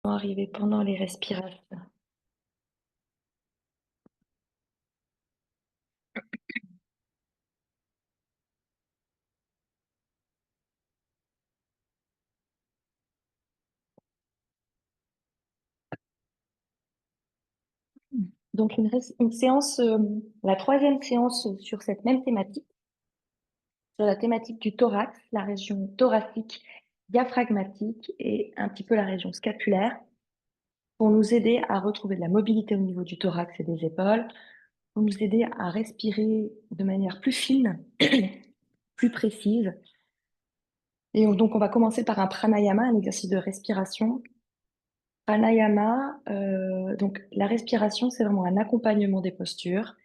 vont arriver pendant les respirations. Donc une séance, la troisième séance sur cette même thématique, sur la thématique du thorax, la région thoracique, diaphragmatique et un petit peu la région scapulaire, pour nous aider à retrouver de la mobilité au niveau du thorax et des épaules, pour nous aider à respirer de manière plus fine, plus précise. Et donc on va commencer par un pranayama, un exercice de respiration. Pranayama, donc la respiration, c'est vraiment un accompagnement des postures.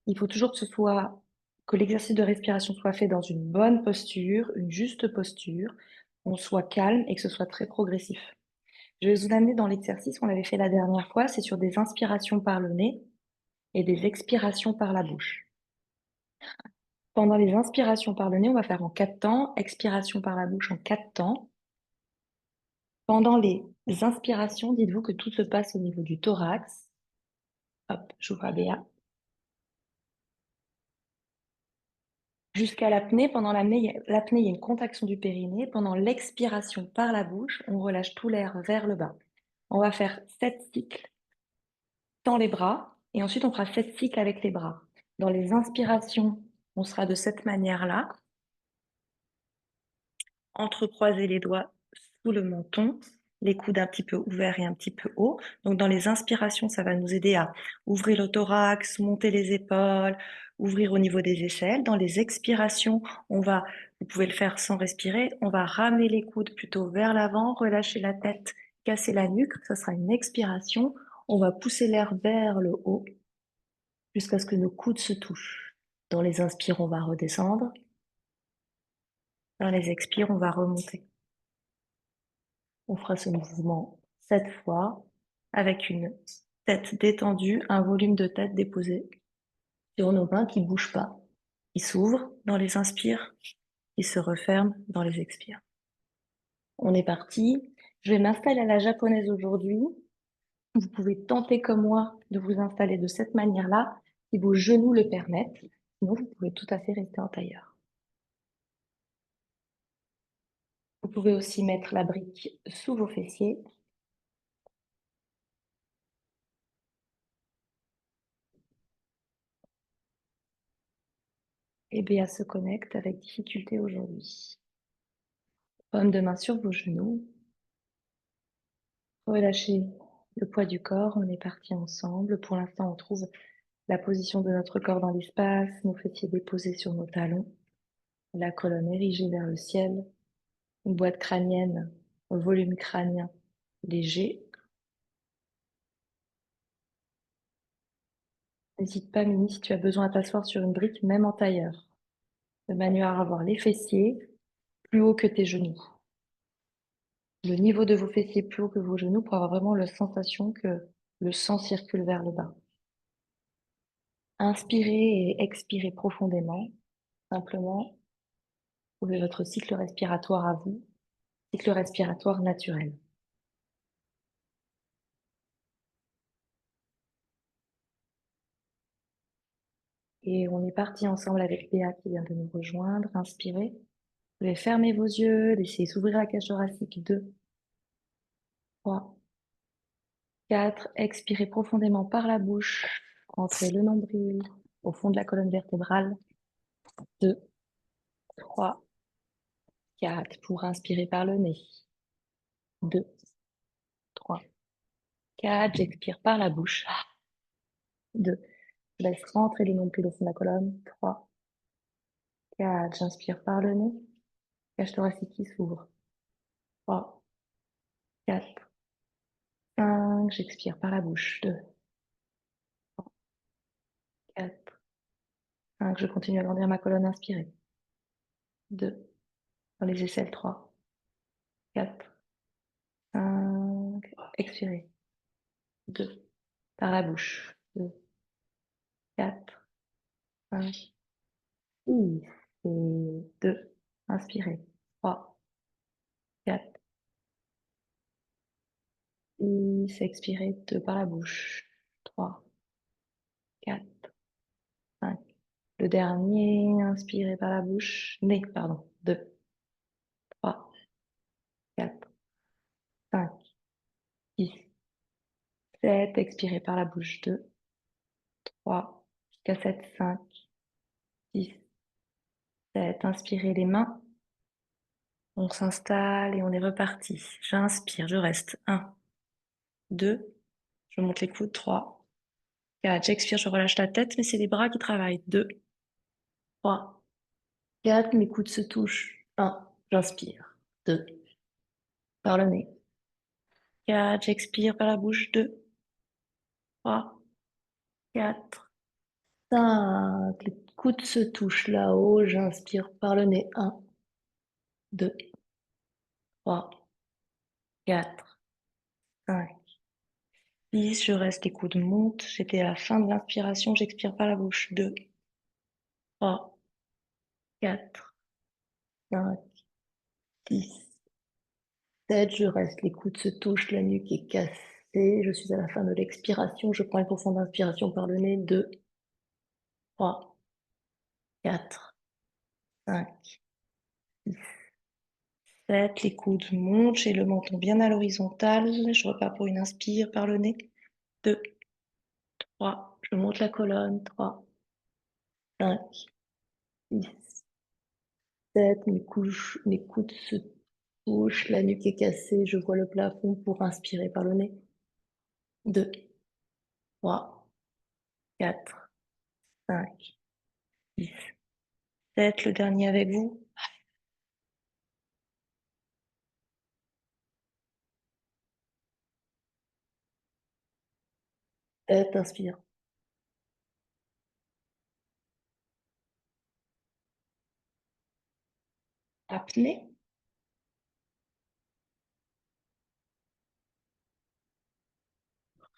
Il faut toujours que l'exercice de respiration soit fait dans une bonne posture, une juste posture, qu'on soit calme et que ce soit très progressif. Je vais vous amener dans l'exercice qu'on avait fait la dernière fois, c'est sur des inspirations par le nez et des expirations par la bouche. Pendant les inspirations par le nez, on va faire en 4 temps, expiration par la bouche en 4 temps. Pendant les inspirations, dites-vous que tout se passe au niveau du thorax. Hop, j'ouvre ABA. Jusqu'à l'apnée, pendant l'apnée, il y a une contraction du périnée. Pendant l'expiration par la bouche, on relâche tout l'air vers le bas. On va faire 7 cycles sans les bras et ensuite on fera 7 cycles avec les bras. Dans les inspirations, on sera de cette manière-là. Entrecroiser les doigts sous le menton, les coudes un petit peu ouverts et un petit peu hauts. Donc dans les inspirations, ça va nous aider à ouvrir le thorax, monter les épaules, ouvrir au niveau des aisselles. Dans les expirations, vous pouvez le faire sans respirer, on va ramener les coudes plutôt vers l'avant, relâcher la tête, casser la nuque. Ça sera une expiration. On va pousser l'air vers le haut jusqu'à ce que nos coudes se touchent. Dans les inspires, on va redescendre. Dans les expires, on va remonter. On fera ce mouvement 7 fois avec une tête détendue, un volume de tête déposé sur nos mains qui ne bougent pas, qui s'ouvrent dans les inspires, qui se referment dans les expires. On est parti. Je vais m'installer à la japonaise aujourd'hui. Vous pouvez tenter comme moi de vous installer de cette manière-là, si vos genoux le permettent. Sinon, vous pouvez tout à fait rester en tailleur. Vous pouvez aussi mettre la brique sous vos fessiers. Et Béa se connecte avec difficulté aujourd'hui. Paume de main sur vos genoux. Relâchez le poids du corps. On est parti ensemble. Pour l'instant, on trouve la position de notre corps dans l'espace, nos fessiers déposés sur nos talons, la colonne érigée vers le ciel, une boîte crânienne au volume crânien léger. N'hésite pas, Mimi, si tu as besoin de t'asseoir sur une brique, même en tailleur, de manière à avoir les fessiers plus haut que tes genoux. Le niveau de vos fessiers plus haut que vos genoux pour avoir vraiment la sensation que le sang circule vers le bas. Inspirez et expirez profondément. Simplement, trouvez votre cycle respiratoire à vous, cycle respiratoire naturel. Et on est parti ensemble avec Léa qui vient de nous rejoindre. Inspirez. Vous pouvez fermer vos yeux, laissez s'ouvrir la cage thoracique. 2, 3, 4. Expirez profondément par la bouche. Entrez le nombril au fond de la colonne vertébrale. 2, 3, 4. Pour inspirer par le nez. 2, 3, 4. J'expire par la bouche. 2. Je laisse rentrer le nombril au fond de la colonne. 3, 4. J'inspire par le nez. Cage thoracique qui s'ouvre. 3, 4, 5. J'expire par la bouche. 2, 4, 5. Je continue à agrandir ma colonne. Inspirez. 2. Dans les aisselles. 3, 4, 5. Expirez. 2. Par la bouche. 2, 4, 5, 6. Et 2. Inspirez. 3, 4, Expirez 2 par la bouche. 3, 4, 5. Le dernier, inspirez par la bouche. Nez, pardon. 2, 3, 4, 5, 6, 7. Expirez par la bouche. 2, 3, jusqu'à 7, 5, 6, 7. Inspirez les mains. On s'installe et on est reparti. J'inspire, je reste. 1, 2, je monte les coudes. 3, 4, j'expire, je relâche la tête, mais c'est les bras qui travaillent. 2, 3, 4, mes coudes se touchent. 1, j'inspire. 2, par le nez. 4, j'expire par la bouche. 2, 3, 4, 5. Les coudes se touchent là-haut. J'inspire par le nez. 1, 2, 3, 4, 5, 6. Je reste, les coudes montent. J'étais à la fin de l'inspiration. J'expire par la bouche. 2, 3, 4, 5, 6, 7. Je reste, les coudes se touchent. La nuque est cassée. Je suis à la fin de l'expiration. Je prends une profonde inspiration par le nez. 2, 3, 4, 5, 6, 7. Les coudes montent, j'ai le menton bien à l'horizontale. Je repars pour une inspire par le nez. 2, 3. Je monte la colonne. 3, 5, 6, 7. Mes coudes se touchent. La nuque est cassée. Je vois le plafond pour inspirer par le nez. 2, 3, 4, 5, 6, 7. Le dernier avec vous. Tête, inspire. Apnée.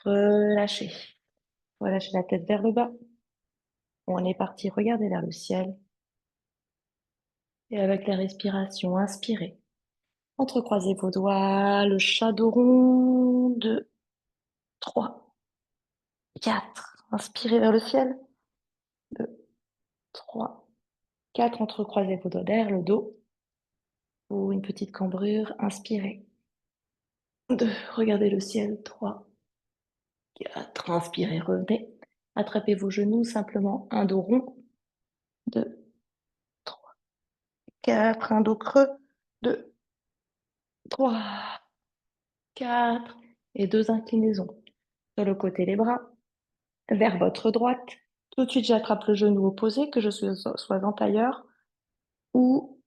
Relâchez. Relâchez la tête vers le bas. On est parti, regardez vers le ciel. Et avec la respiration, inspirez. Entrecroisez vos doigts, le chat dos rond. 2, 3, 4. Inspirez vers le ciel. 2, 3, 4. Entrecroisez vos doigts derrière le dos. Ou une petite cambrure. Inspirez. 2, regardez le ciel. 3, 4. Inspirez, revenez. Attrapez vos genoux, simplement un dos rond. 2, 3, 4. Un dos creux. 2, 3, 4. Et 2 inclinaisons. Sur le côté, les bras vers votre droite. Tout de suite, j'attrape le genou opposé, que je sois en tailleur ou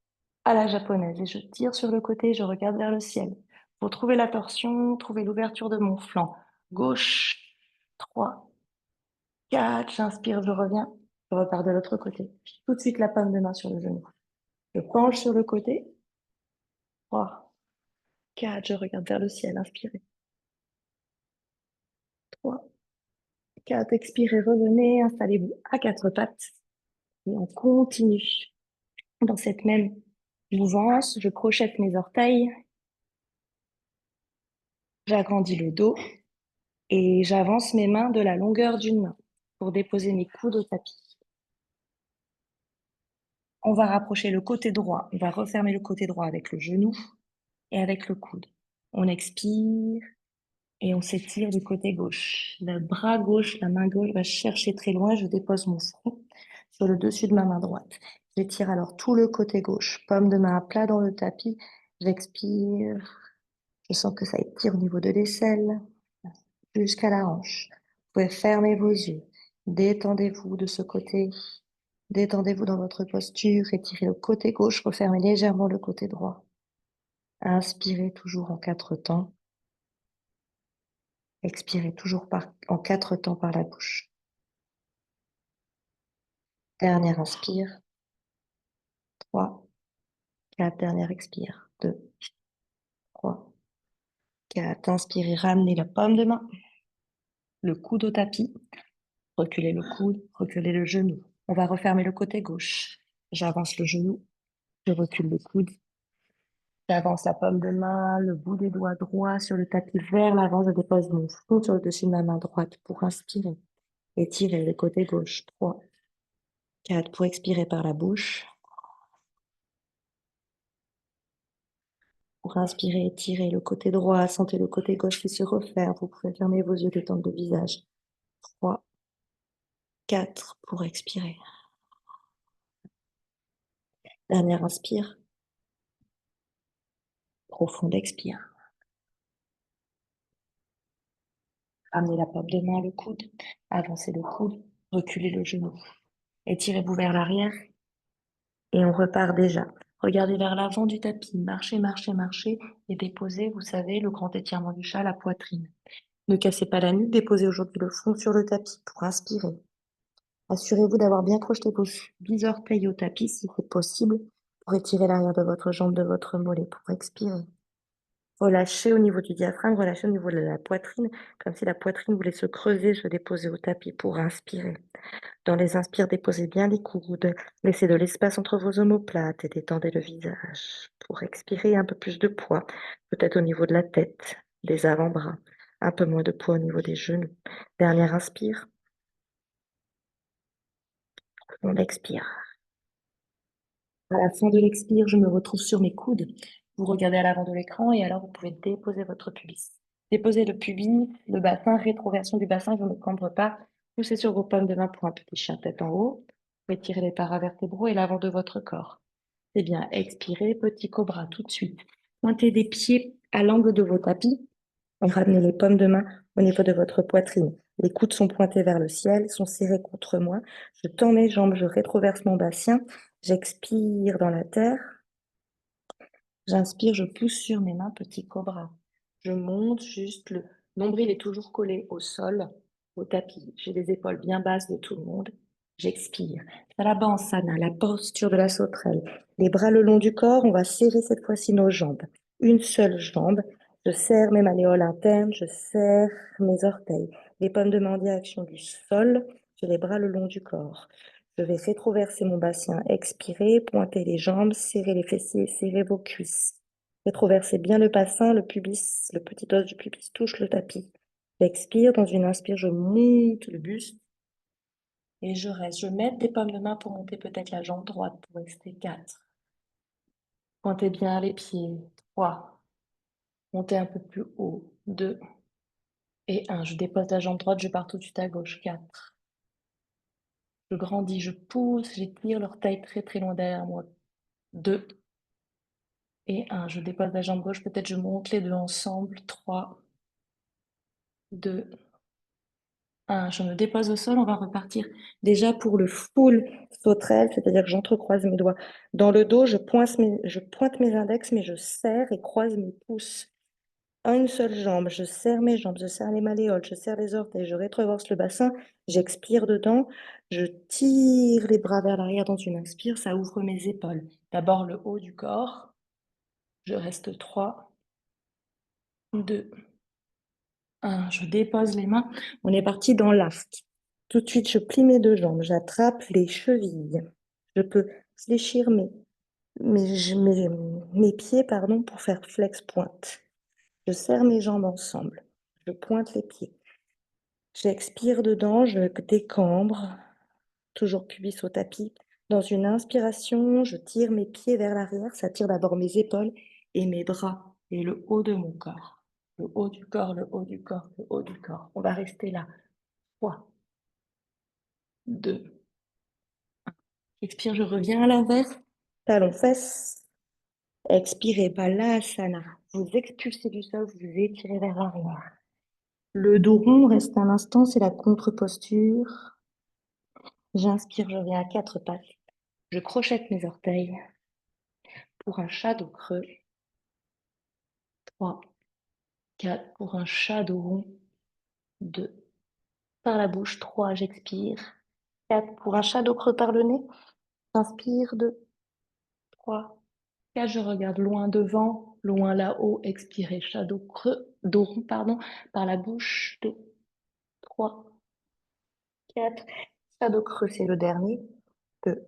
à la japonaise. Et je tire sur le côté, je regarde vers le ciel. Pour trouver la torsion, trouver l'ouverture de mon flanc. Gauche, 3, 4. J'inspire, je reviens. Je repars de l'autre côté. Tout de suite, la paume de main sur le genou. Je penche sur le côté. 3, 4. Je regarde vers le ciel. Inspirez. 3, 4. Expirez, revenez. Installez-vous à quatre pattes. Et on continue. Dans cette même mouvance, je crochette mes orteils, j'agrandis le dos et j'avance mes mains de la longueur d'une main pour déposer mes coudes au tapis. On va rapprocher le côté droit, on va refermer le côté droit avec le genou et avec le coude. On expire et on s'étire du côté gauche. Le bras gauche, la main gauche va chercher très loin, je dépose mon front sur le dessus de ma main droite. J'étire alors tout le côté gauche, paume de main à plat dans le tapis, j'expire. Je sens que ça étire au niveau de l'aisselle jusqu'à la hanche. Vous pouvez fermer vos yeux. Détendez-vous de ce côté. Détendez-vous dans votre posture. Étirez le côté gauche. Refermez légèrement le côté droit. Inspirez toujours en quatre temps. Expirez toujours en quatre temps par la bouche. Dernière inspire. 3, 4. Dernière expire. 2, 3, 4. Inspirez, ramenez la paume de main. Le coude au tapis. Reculez le coude, reculez le genou. On va refermer le côté gauche. J'avance le genou, je recule le coude, J'avance la paume de main, le bout des doigts droits sur le tapis vers l'avant. Je dépose mon front sur le dessus de ma main droite pour inspirer. Étirer le côté gauche. 3, 4 pour expirer par la bouche. Pour inspirer, étirer le côté droit. Sentez le côté gauche qui se referme. Vous pouvez fermer vos yeux, détendre le visage. 3, 4 pour expirer. Dernière inspire. Profonde expire. Amenez la paume de main, le coude. Avancez le coude. Reculez le genou. Étirez-vous vers l'arrière. Et on repart déjà. Regardez vers l'avant du tapis. Marchez, marchez, marchez. Et déposez, vous savez, le grand étirement du chat, la poitrine. Ne cassez pas la nuque. Déposez aujourd'hui le front sur le tapis pour inspirer. Assurez-vous d'avoir bien projeté vos bisorteils au tapis si c'est possible pour étirer l'arrière de votre jambe, de votre mollet, pour expirer. Relâchez au niveau du diaphragme, relâchez au niveau de la poitrine, comme si la poitrine voulait se creuser, se déposer au tapis pour inspirer. Dans les inspires, déposez bien les coudes, laissez de l'espace entre vos omoplates et détendez le visage. Pour expirer, un peu plus de poids, peut-être au niveau de la tête, des avant-bras, un peu moins de poids au niveau des genoux. Dernière inspire, on expire. À la fin de l'expire, je me retrouve sur mes coudes. Vous regardez à l'avant de l'écran et alors vous pouvez déposer votre pubis. Déposez le pubis, le bassin, rétroversion du bassin, je ne cambre pas. Poussez sur vos pommes de main pour un petit chien tête en haut. Vous pouvez tirer les paravertébraux et l'avant de votre corps. C'est bien, expirez, petit cobra tout de suite. Pointez des pieds à l'angle de vos tapis. Ramenez les pommes de main au niveau de votre poitrine. Les coudes sont pointés vers le ciel, sont serrés contre moi. Je tends mes jambes, je rétroverse mon bassin. J'expire dans la terre. J'inspire, je pousse sur mes mains, petit cobra. Je monte juste, le nombril est toujours collé au sol, au tapis. J'ai les épaules bien basses de tout le monde. J'expire. Sana, la posture de la sauterelle. Les bras le long du corps, on va serrer cette fois-ci nos jambes. Une seule jambe. Je serre mes malléoles internes, je serre mes orteils. Les pommes de main en direction du sol. J'ai les bras le long du corps. Je vais rétroverser mon bassin, expirer, pointer les jambes, serrer les fessiers, serrer vos cuisses. Rétroversez bien le bassin, le pubis, le petit os du pubis touche le tapis. J'expire, dans une inspire, je monte le buste et je reste. Je mets des pommes de main pour monter peut-être la jambe droite pour rester 4. Pointez bien les pieds. 3. Montez un peu plus haut. 2 et 1. Je dépose la jambe droite, je pars tout de suite à gauche. 4. Je grandis, je pousse, j'étire l'orteil très très loin derrière moi. 2 et 1. Je dépose la jambe gauche, peut-être je monte les deux ensemble. 3, 2, 1. Je me dépose au sol, on va repartir déjà pour le full sauterelle, c'est-à-dire que j'entrecroise mes doigts dans le dos, je pointe mes index, mais je serre et croise mes pouces. Une seule jambe, je serre mes jambes, je serre les malléoles, je serre les orteils, je rétroverse le bassin, j'expire dedans, je tire les bras vers l'arrière dans une inspire, ça ouvre mes épaules. D'abord le haut du corps, je reste 3, 2, 1. Je dépose les mains, on est parti dans l'aft. Tout de suite, je plie mes deux jambes, j'attrape les chevilles. Je peux fléchir mes pieds pardon, pour faire flex pointe. Je serre mes jambes ensemble, je pointe les pieds. J'expire dedans, je décambre, toujours pubis au tapis. Dans une inspiration, je tire mes pieds vers l'arrière, ça tire d'abord mes épaules et mes bras et le haut de mon corps. Le haut du corps, le haut du corps, le haut du corps. On va rester là. 3, 2, 1. Expire, je reviens à l'inverse. Talons fesses. Expirez, Balasana. Vous expulsez du sol, vous étirez vers l'arrière. Le dos rond reste un instant, c'est la contre-posture. J'inspire, je reviens à 4 pattes. Je crochette mes orteils pour un shadow creux. 3, 4 pour un shadow rond. 2 par la bouche. 3, j'expire. 4 pour un shadow creux par le nez. J'inspire. 2, 3, 4, je regarde loin devant, loin là-haut. Expirez, shadow creux, dos rond, pardon, par la bouche. 2, 3, 4. Shadow creux, c'est le dernier. 2,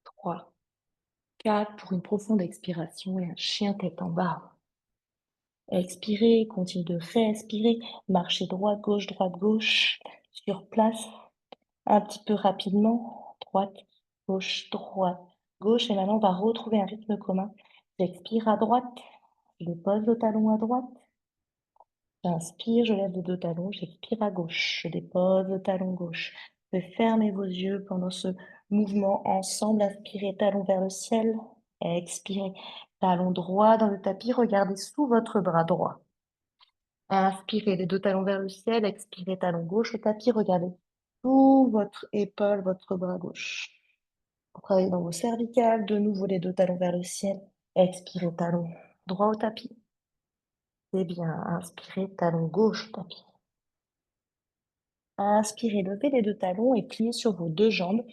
3, 4 pour une profonde expiration et un chien tête en bas. Expirez, continuez de respirer, marchez droite, gauche, sur place, un petit peu rapidement, droite, gauche, et maintenant on va retrouver un rythme commun. J'expire à droite, je dépose le talon à droite, j'inspire, je lève les deux talons, j'expire à gauche, je dépose le talon gauche. Vous pouvez fermer vos yeux pendant ce mouvement ensemble, inspirez, talon vers le ciel, expirez, talon droit dans le tapis, regardez sous votre bras droit. Inspirez les deux talons vers le ciel, expirez talon gauche au tapis, regardez sous votre épaule, votre bras gauche. Travaillez dans vos cervicales, de nouveau les deux talons vers le ciel, expirez talon droit au tapis. C'est bien, inspirez talon gauche au tapis. Inspirez, levez les deux talons et pliez sur vos deux jambes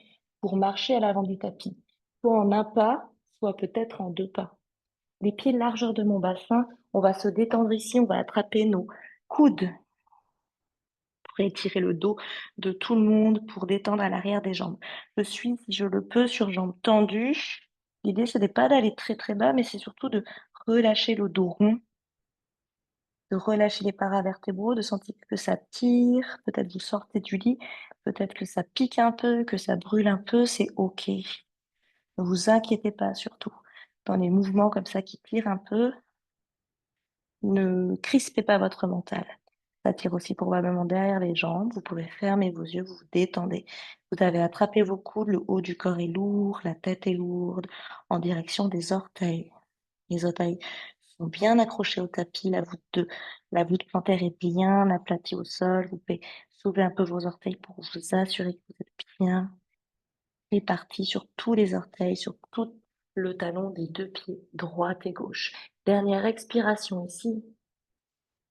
pour marcher à l'avant du tapis, soit en un pas, soit peut-être en deux pas. Les pieds largeur de mon bassin, on va se détendre ici, on va attraper nos coudes pour étirer le dos de tout le monde, pour détendre à l'arrière des jambes. Je suis, si je le peux, sur jambes tendues. L'idée, ce n'est pas d'aller très très bas, mais c'est surtout de relâcher le dos rond, de relâcher les paravertébraux, de sentir que ça tire. Peut-être vous sortez du lit, peut-être que ça pique un peu, que ça brûle un peu, c'est OK. Ne vous inquiétez pas, surtout. Dans les mouvements comme ça qui tirent un peu, ne crispez pas votre mental. Ça tire aussi probablement derrière les jambes. Vous pouvez fermer vos yeux, vous vous détendez. Vous avez attrapé vos coudes, le haut du corps est lourd, la tête est lourde, en direction des orteils. Les orteils sont bien accrochés au tapis, la voûte plantaire est bien aplatie au sol. Vous pouvez soulever un peu vos orteils pour vous assurer que vous êtes bien répartis sur tous les orteils, sur tout le talon des deux pieds, droite et gauche. Dernière expiration ici.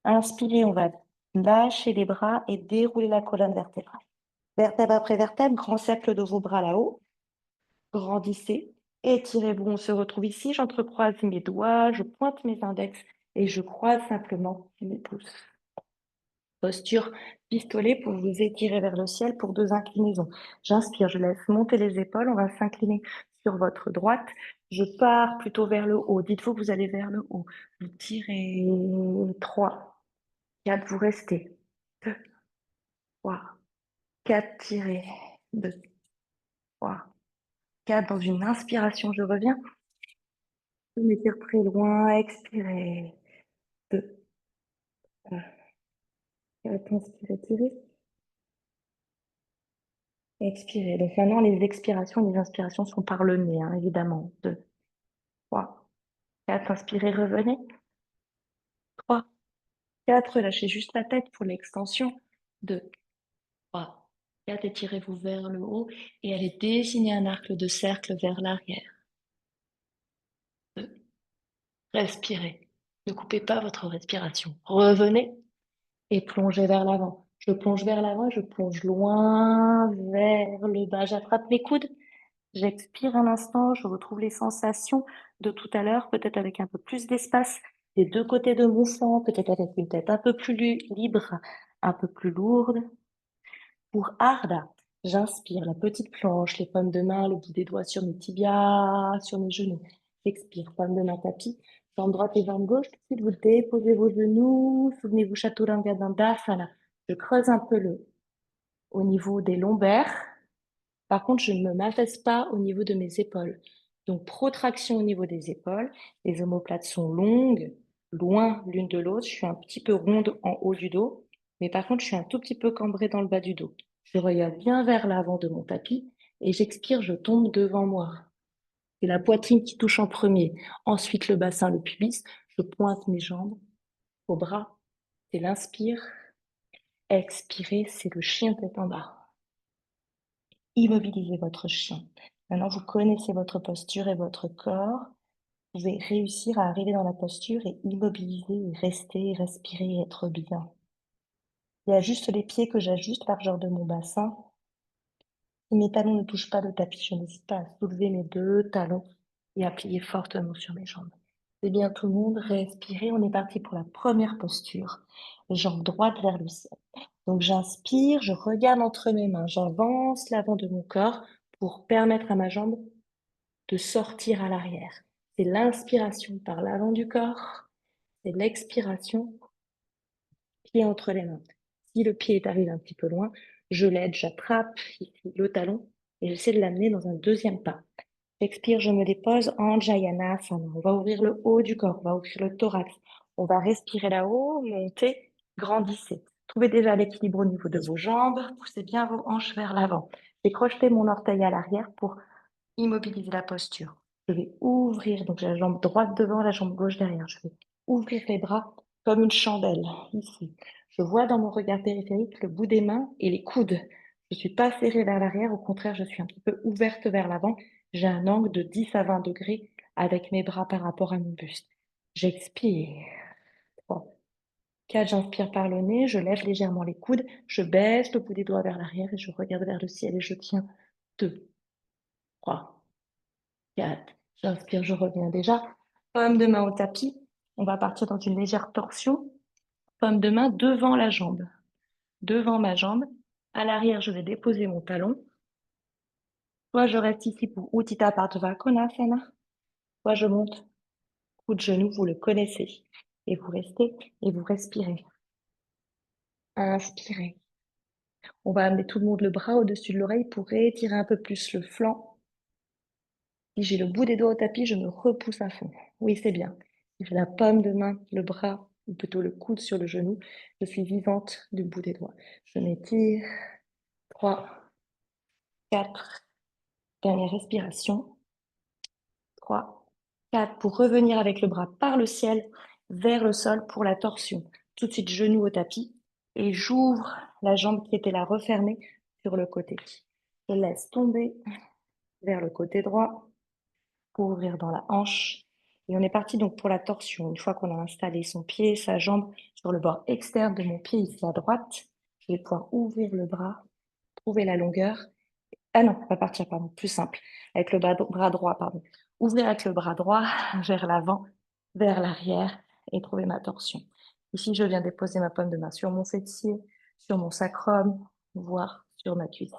Inspirez, on va lâcher les bras et dérouler la colonne vertébrale. Vertèbre après vertèbre, grand cercle de vos bras là-haut. Grandissez, étirez-vous, on se retrouve ici. J'entrecroise mes doigts, je pointe mes index et je croise simplement mes pouces. Posture pistolet pour vous étirer vers le ciel pour deux inclinaisons. J'inspire, je laisse monter les épaules, on va s'incliner sur votre droite. Je pars plutôt vers le haut. Dites-vous que vous allez vers le haut. Vous tirez 3, 4, vous restez. 2, 3, 4, tirez. 2, 3, 4. Dans une inspiration, je reviens. Je m'étire très loin. Expirez. 2, 3, 4. Inspirez, tirez. Expirez. Donc maintenant, les expirations et les inspirations sont par le nez, hein, évidemment. 2, 3, 4. Inspirez, revenez. 3, 4. Relâchez juste la tête pour l'extension. 2, 3, 4. Étirez-vous vers le haut et allez dessiner un arc de cercle vers l'arrière. 2, respirez. Ne coupez pas votre respiration. Revenez et plongez vers l'avant. Je plonge vers l'avant, je plonge loin vers le bas. J'attrape mes coudes, j'expire un instant, je retrouve les sensations de tout à l'heure, peut-être avec un peu plus d'espace des deux côtés de mon sang, peut-être avec une tête un peu plus libre, un peu plus lourde. Pour Arda, j'inspire la petite planche, les pommes de main, le bout des doigts sur mes tibias, sur mes genoux. J'expire, pommes de main tapis, jambe droite et jambe gauche. Tout de suite, vous déposez vos genoux. Souvenez-vous, Chaturanga Dandasana. Je creuse un peu au niveau des lombaires. Par contre, je ne me m'affaisse pas au niveau de mes épaules. Donc, protraction au niveau des épaules. Les omoplates sont longues, loin l'une de l'autre. Je suis un petit peu ronde en haut du dos. Mais par contre, je suis un tout petit peu cambrée dans le bas du dos. Je regarde bien vers l'avant de mon tapis et j'expire, je tombe devant moi. C'est la poitrine qui touche en premier. Ensuite, le bassin, le pubis. Je pointe mes jambes au bras. C'est l'inspire. Expirez, c'est le chien tête en bas. Immobilisez votre chien. Maintenant, vous connaissez votre posture et votre corps. Vous pouvez réussir à arriver dans la posture et immobiliser, et rester, respirer et être bien. Il y a juste les pieds que j'ajuste, largeur de mon bassin. Si mes talons ne touchent pas le tapis, je n'hésite pas à soulever mes deux talons et à plier fortement sur mes jambes. C'est bien tout le monde, respirez. On est parti pour la première posture. Jambe droite vers le ciel. Donc j'inspire, je regarde entre mes mains, j'avance l'avant de mon corps pour permettre à ma jambe de sortir à l'arrière. C'est l'inspiration par l'avant du corps, c'est l'expiration, pied entre les mains. Si le pied est arrivé un petit peu loin, je l'aide, j'attrape ici le talon et j'essaie de l'amener dans un deuxième pas. J'expire, je me dépose en Jayanasana. On va ouvrir le haut du corps, on va ouvrir le thorax. On va respirer là-haut, monter, grandissez. Trouvez déjà l'équilibre au niveau de vos jambes. Poussez bien vos hanches vers l'avant. J'ai crocheté mon orteil à l'arrière pour immobiliser la posture. Je vais ouvrir, donc j'ai la jambe droite devant, la jambe gauche derrière. Je vais ouvrir les bras comme une chandelle, ici. Je vois dans mon regard périphérique le bout des mains et les coudes. Je ne suis pas serrée vers l'arrière, au contraire, je suis un petit peu ouverte vers l'avant. J'ai un angle de 10 à 20 degrés avec mes bras par rapport à mon buste. J'expire. 3, 4, j'inspire par le nez, je lève légèrement les coudes, je baisse le bout des doigts vers l'arrière et je regarde vers le ciel et je tiens. 2, 3, 4. J'inspire, je reviens déjà. Paume de main au tapis. On va partir dans une légère torsion. Paume de main devant la jambe. Devant ma jambe. À l'arrière, je vais déposer mon talon. Soit je reste ici pour Uttita Pardava Konasana. Soit je monte. Coup de genou, vous le connaissez. Et vous restez et vous respirez. Inspirez. On va amener tout le monde le bras au-dessus de l'oreille pour étirer un peu plus le flanc. Si j'ai le bout des doigts au tapis, je me repousse à fond. Oui, c'est bien. Si j'ai la paume de main, le bras, ou plutôt le coude sur le genou, je suis vivante du bout des doigts. Je m'étire. 3, 4. Dernière respiration. 3, 4. Pour revenir avec le bras par le ciel vers le sol pour la torsion. Tout de suite, genou au tapis. Et j'ouvre la jambe qui était là refermée sur le côté. Je laisse tomber vers le côté droit pour ouvrir dans la hanche. Et on est parti donc pour la torsion. Une fois qu'on a installé son pied, sa jambe sur le bord externe de mon pied ici à droite, je vais pouvoir ouvrir le bras, trouver la longueur. Ah non, on va partir, pardon, plus simple. Avec le bras droit, pardon. Ouvrir avec le bras droit vers l'avant, vers l'arrière et trouver ma torsion. Ici, je viens déposer ma paume de main sur mon fessier, sur mon sacrum, voire sur ma cuisse.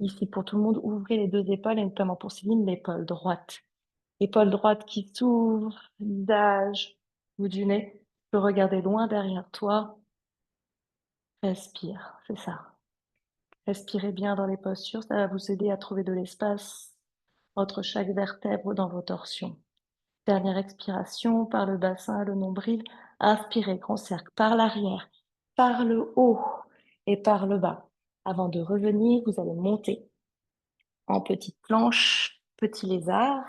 Ici, pour tout le monde, ouvrez les deux épaules et notamment pour Céline, l'épaule droite. Épaule droite qui s'ouvre, visage, bout du nez. Tu peux regarder loin derrière toi. Respire, c'est ça. Respirez bien dans les postures, ça va vous aider à trouver de l'espace entre chaque vertèbre dans vos torsions. Dernière expiration par le bassin, le nombril. Inspirez, grand cercle par l'arrière, par le haut et par le bas. Avant de revenir, vous allez monter en petite planche, petit lézard,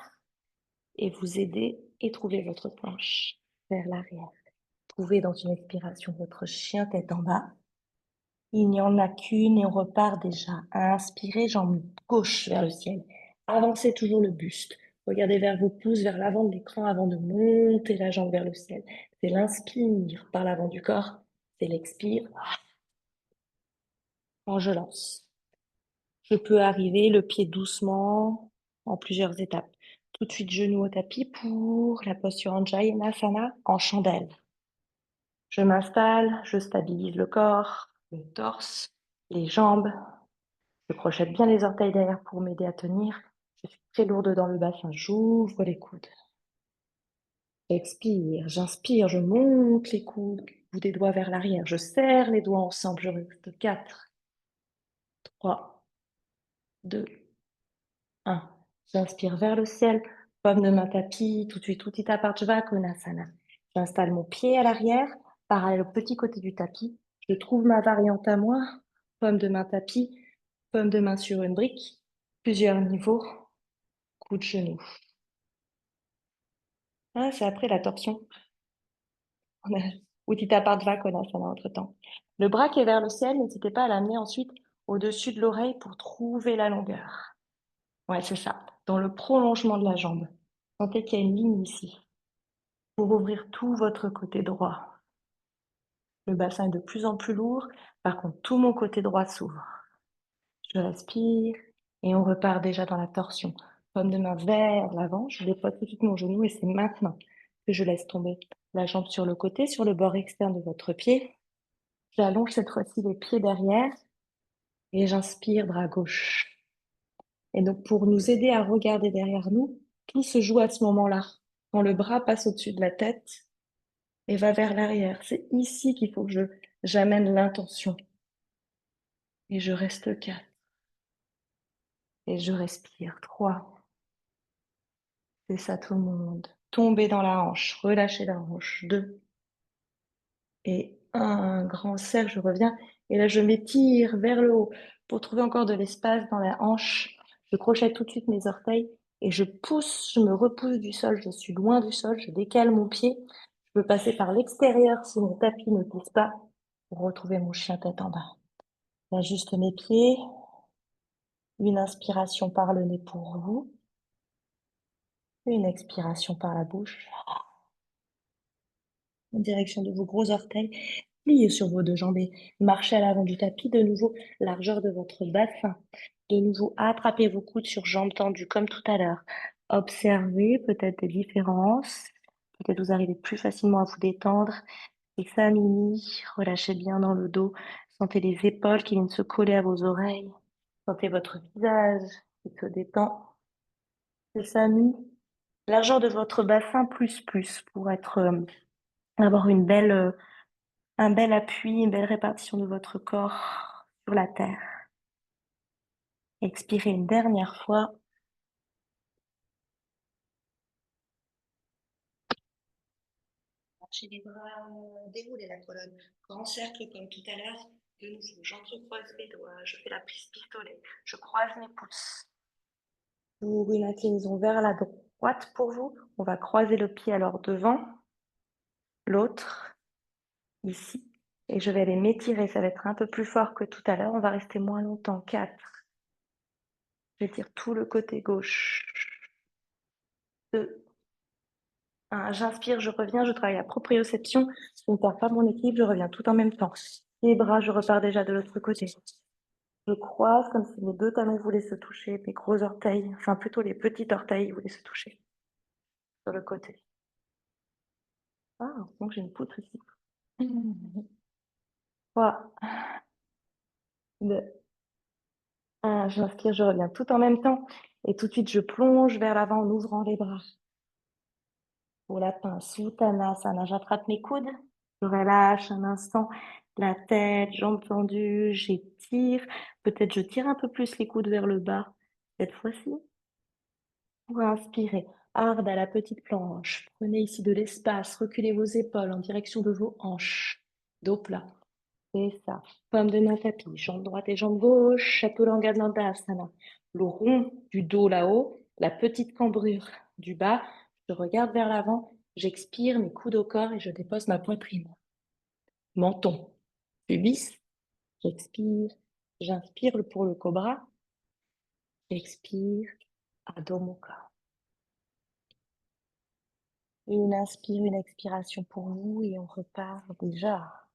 et vous aider et trouver votre planche vers l'arrière. Trouvez dans une expiration votre chien tête en bas. Il n'y en a qu'une et on repart déjà. Inspirez, jambe gauche vers le ciel. Avancez toujours le buste. Regardez vers vos pouces, vers l'avant de l'écran avant de monter la jambe vers le ciel. C'est l'inspire par l'avant du corps. C'est l'expire quand je lance. Je peux arriver le pied doucement en plusieurs étapes. Tout de suite, genou au tapis pour la posture Anjayanasana en chandelle. Je m'installe, je stabilise le corps, le torse, les jambes. Je crochette bien les orteils derrière pour m'aider à tenir. Je suis très lourde dans le bassin. J'ouvre les coudes. J'expire, j'inspire, je monte les coudes, bout des doigts vers l'arrière. Je serre les doigts ensemble. Je reste 4, 3, 2, 1. J'inspire vers le ciel. Paume de main tapis. Tout de suite, Uttita Pardava Konasana. J'installe mon pied à l'arrière, parallèle au petit côté du tapis. Je trouve ma variante à moi. Paume de main tapis, paume de main sur une brique. Plusieurs niveaux. Coup de genou. Ah, c'est après la torsion. On a Uttita Pardava Konasana entre-temps. Le bras qui est vers le ciel, n'hésitez pas à l'amener ensuite au-dessus de l'oreille pour trouver la longueur. Ouais, c'est ça. Dans le prolongement de la jambe. Sentez qu'il y a une ligne ici pour ouvrir tout votre côté droit. Le bassin est de plus en plus lourd. Par contre, tout mon côté droit s'ouvre. Je respire et on repart déjà dans la torsion. Paume de main vers l'avant. Je dépose tout de suite mon genou et c'est maintenant que je laisse tomber la jambe sur le côté, sur le bord externe de votre pied. J'allonge cette fois-ci les pieds derrière et j'inspire bras gauche. Et donc, pour nous aider à regarder derrière nous, tout se joue à ce moment-là. Quand le bras passe au-dessus de la tête et va vers l'arrière. C'est ici qu'il faut que j'amène l'intention. Et je reste 4. Et je respire 3. C'est ça tout le monde. Tomber dans la hanche, relâcher la hanche 2. Et un grand cercle, je reviens. Et là, je m'étire vers le haut pour trouver encore de l'espace dans la hanche. Je crochette tout de suite mes orteils et je pousse, je me repousse du sol. Je suis loin du sol, je décale mon pied. Je peux passer par l'extérieur si mon tapis ne pousse pas pour retrouver mon chien tête en bas. J'ajuste mes pieds. Une inspiration par le nez pour vous. Une expiration par la bouche. En direction de vos gros orteils. Pliez sur vos deux jambes et marchez à l'avant du tapis. De nouveau, largeur de votre bassin. De nouveau, attrapez vos coudes sur jambes tendues comme tout à l'heure. Observez peut-être des différences. Peut-être vous arrivez plus facilement à vous détendre. Et ça, Mimi, relâchez bien dans le dos. Sentez les épaules qui viennent se coller à vos oreilles. Sentez votre visage qui se détend. C'est ça, Mimi. Largeur de votre bassin plus pour être avoir un bel appui, une belle répartition de votre corps sur la terre. Expirez une dernière fois. Marchez les bras, déroulez la colonne. Grand cercle comme tout à l'heure. De nouveau, j'entrecroise les doigts, je fais la prise pistolet, je croise mes pouces. Pour une inclinaison vers la droite pour vous, on va croiser le pied alors devant, l'autre, ici. Et je vais aller m'étirer, ça va être un peu plus fort que tout à l'heure, on va rester moins longtemps. 4. J'étire tout le côté gauche. 2. 1. J'inspire, je reviens, je travaille la proprioception. Je ne perds pas mon équilibre, je reviens tout en même temps. Les bras, je repars déjà de l'autre côté. Je croise comme si mes deux talons voulaient se toucher, mes gros orteils, enfin plutôt les petits orteils voulaient se toucher sur le côté. Ah, donc j'ai une poutre ici. 3, 2, 1. J'inspire, je reviens tout en même temps. Et tout de suite, je plonge vers l'avant en ouvrant les bras. Pour la pince, Uttanasana, j'attrape mes coudes, je relâche un instant la tête, jambes tendues, j'étire. Peut-être je tire un peu plus les coudes vers le bas cette fois-ci. Pour inspirer, harde à la petite planche. Prenez ici de l'espace, reculez vos épaules en direction de vos hanches. Dos plat. C'est ça. Pomme de main tapis, jambe droite et jambe gauche, Chaturanga Dandasana. Le rond du dos là-haut, la petite cambrure du bas. Je regarde vers l'avant, j'expire, mes coudes au corps et je dépose ma poitrine. Menton, pubis, j'expire, j'inspire pour le cobra, j'expire, Adho Mukha. Une inspire, une expiration pour vous et on repart déjà.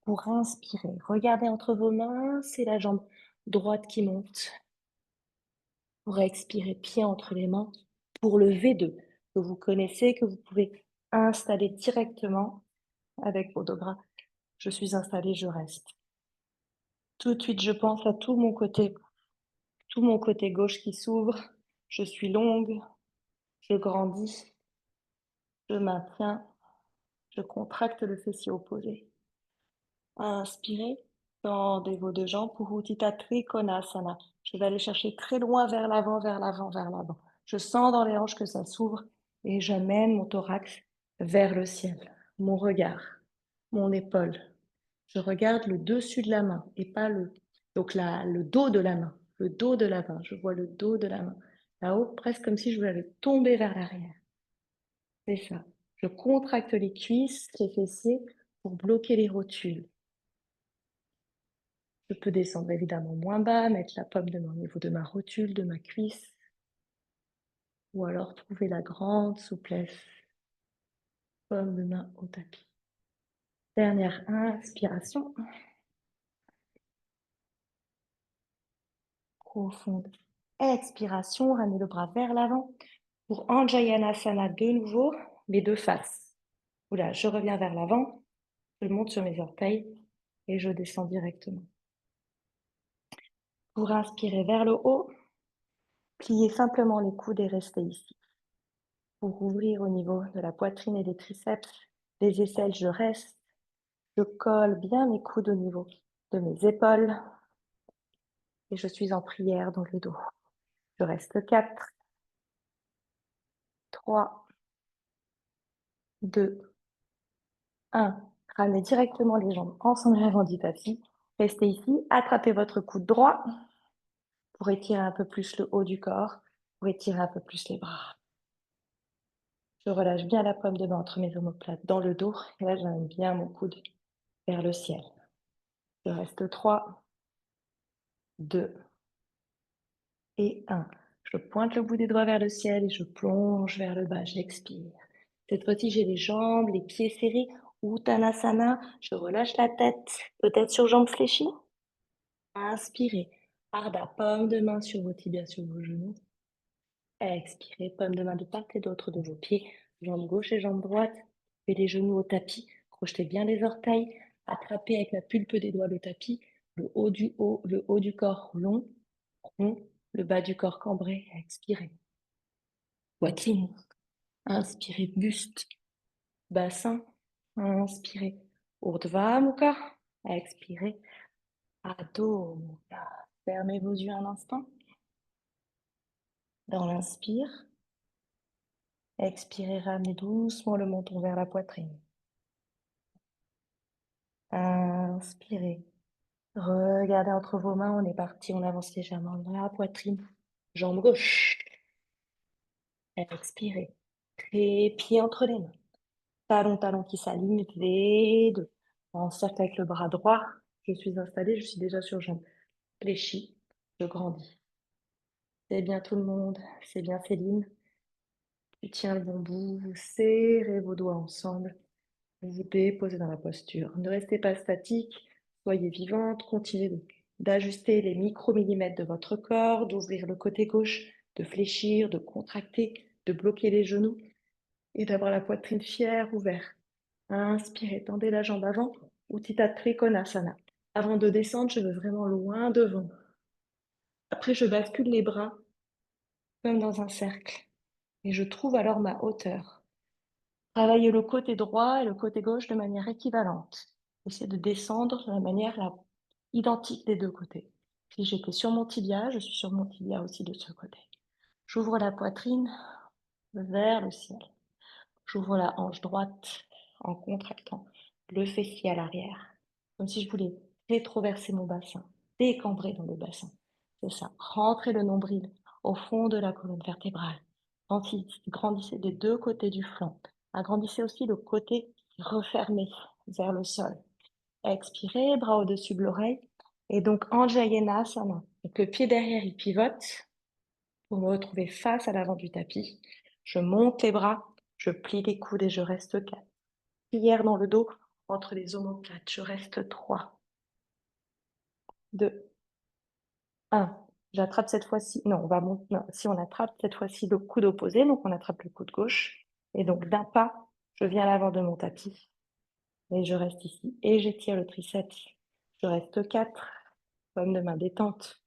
Pour inspirer, regardez entre vos mains, c'est la jambe droite qui monte. Pour expirer, pied entre les mains. Pour le V2, que vous connaissez, que vous pouvez installer directement avec vos deux bras. Je suis installée, je reste. Tout de suite, je pense à tout mon côté gauche qui s'ouvre. Je suis longue, je grandis, je maintiens, je contracte le fessier opposé. Inspirez, tendez vos deux jambes pour Uttita Trikonasana. Je vais aller chercher très loin vers l'avant, vers l'avant, vers l'avant. Je sens dans les hanches que ça s'ouvre et j'amène mon thorax vers le ciel. Mon regard, mon épaule. Je regarde le dessus de la main et pas le dos de la main. Le dos de la main. Je vois le dos de la main. Là-haut, presque comme si je voulais tomber vers l'arrière. C'est ça. Je contracte les cuisses, les fessiers pour bloquer les rotules. Je peux descendre évidemment moins bas, mettre la paume de main au niveau de ma rotule, de ma cuisse, ou alors trouver la grande souplesse, paume de main au tapis. Dernière inspiration. Profonde expiration, ramenez le bras vers l'avant. Pour Anjayanasana de nouveau, les deux faces. Oula, je reviens vers l'avant, je monte sur mes orteils et je descends directement. Pour inspirer vers le haut, Pliez simplement les coudes et restez ici. Pour ouvrir au niveau de la poitrine et des triceps, des aisselles, je reste. Je colle bien mes coudes au niveau de mes épaules et je suis en prière dans le dos. Je reste 4, 3, 2, 1. Ramenez directement les jambes ensemble avant du tapis. Restez ici, attrapez votre coude droit pour étirer un peu plus le haut du corps, pour étirer un peu plus les bras. Je relâche bien la paume de main entre mes omoplates dans le dos et là j'amène bien mon coude vers le ciel. Je reste 3, 2 et 1. Je pointe le bout des doigts vers le ciel et je plonge vers le bas, j'expire. Cette fois-ci, j'ai les jambes, les pieds serrés, Uttanasana, je relâche la tête sur jambes fléchies. Inspirez, Ardha, paume de main sur vos tibias, sur vos genoux. Expirez, paume de main de part et d'autre de vos pieds, jambes gauche et jambes droite. Et les genoux au tapis, crochetez bien les orteils, attrapez avec la pulpe des doigts le tapis, le haut du corps long, rond, le bas du corps cambré. Expirez. Poitrine, inspirez, buste, bassin, inspirez. Urdhva Mukha, expirez. Adho Mukha. Fermez vos yeux un instant. Dans l'inspire, expirez, ramenez doucement le menton vers la poitrine. Inspirez. Regardez entre vos mains, on est parti, on avance légèrement la poitrine. Jambe gauche. Expirez. Pied entre les mains. Talon qui s'aligne, les deux. En cercle avec le bras droit. Je suis installée, je suis déjà sur jambe fléchie. Je grandis. C'est bien tout le monde, c'est bien Céline. Tu tiens le bon bout, vous serrez vos doigts ensemble. Vous vous déposez dans la posture. Ne restez pas statique, soyez vivante, continuez d'ajuster les micromillimètres de votre corps, d'ouvrir le côté gauche, de fléchir, de contracter, de bloquer les genoux et d'avoir la poitrine fière, ouverte. Inspirez, tendez la jambe avant, Utthita Trikonasana. Avant de descendre, je veux vraiment loin devant. Après, je bascule les bras comme dans un cercle et je trouve alors ma hauteur. Travaillez le côté droit et le côté gauche de manière équivalente. Essayez de descendre de la manière identique des deux côtés. Si j'étais sur mon tibia, je suis sur mon tibia aussi de ce côté. J'ouvre la poitrine vers le ciel. J'ouvre la hanche droite en contractant le fessier à l'arrière, comme si je voulais rétroverser mon bassin, décambrer dans le bassin. C'est ça. Rentrez le nombril au fond de la colonne vertébrale. Grandissez des deux côtés du flanc. Agrandissez aussi le côté refermé vers le sol. Expirez, bras au-dessus de l'oreille. Et donc, Anjayenasana. Donc, le pied derrière, il pivote pour me retrouver face à l'avant du tapis. Je monte les bras, je plie les coudes et je reste 4. Prière dans le dos, entre les omoplates. Je reste 3, 2, 1. J'attrape cette fois-ci. Non, on va monter. Non, si on attrape cette fois-ci le coude opposé, donc on attrape le coude gauche. Et donc d'un pas, je viens à l'avant de mon tapis. Et je reste ici. Et j'étire le triceps. Je reste 4. Paume de main détente.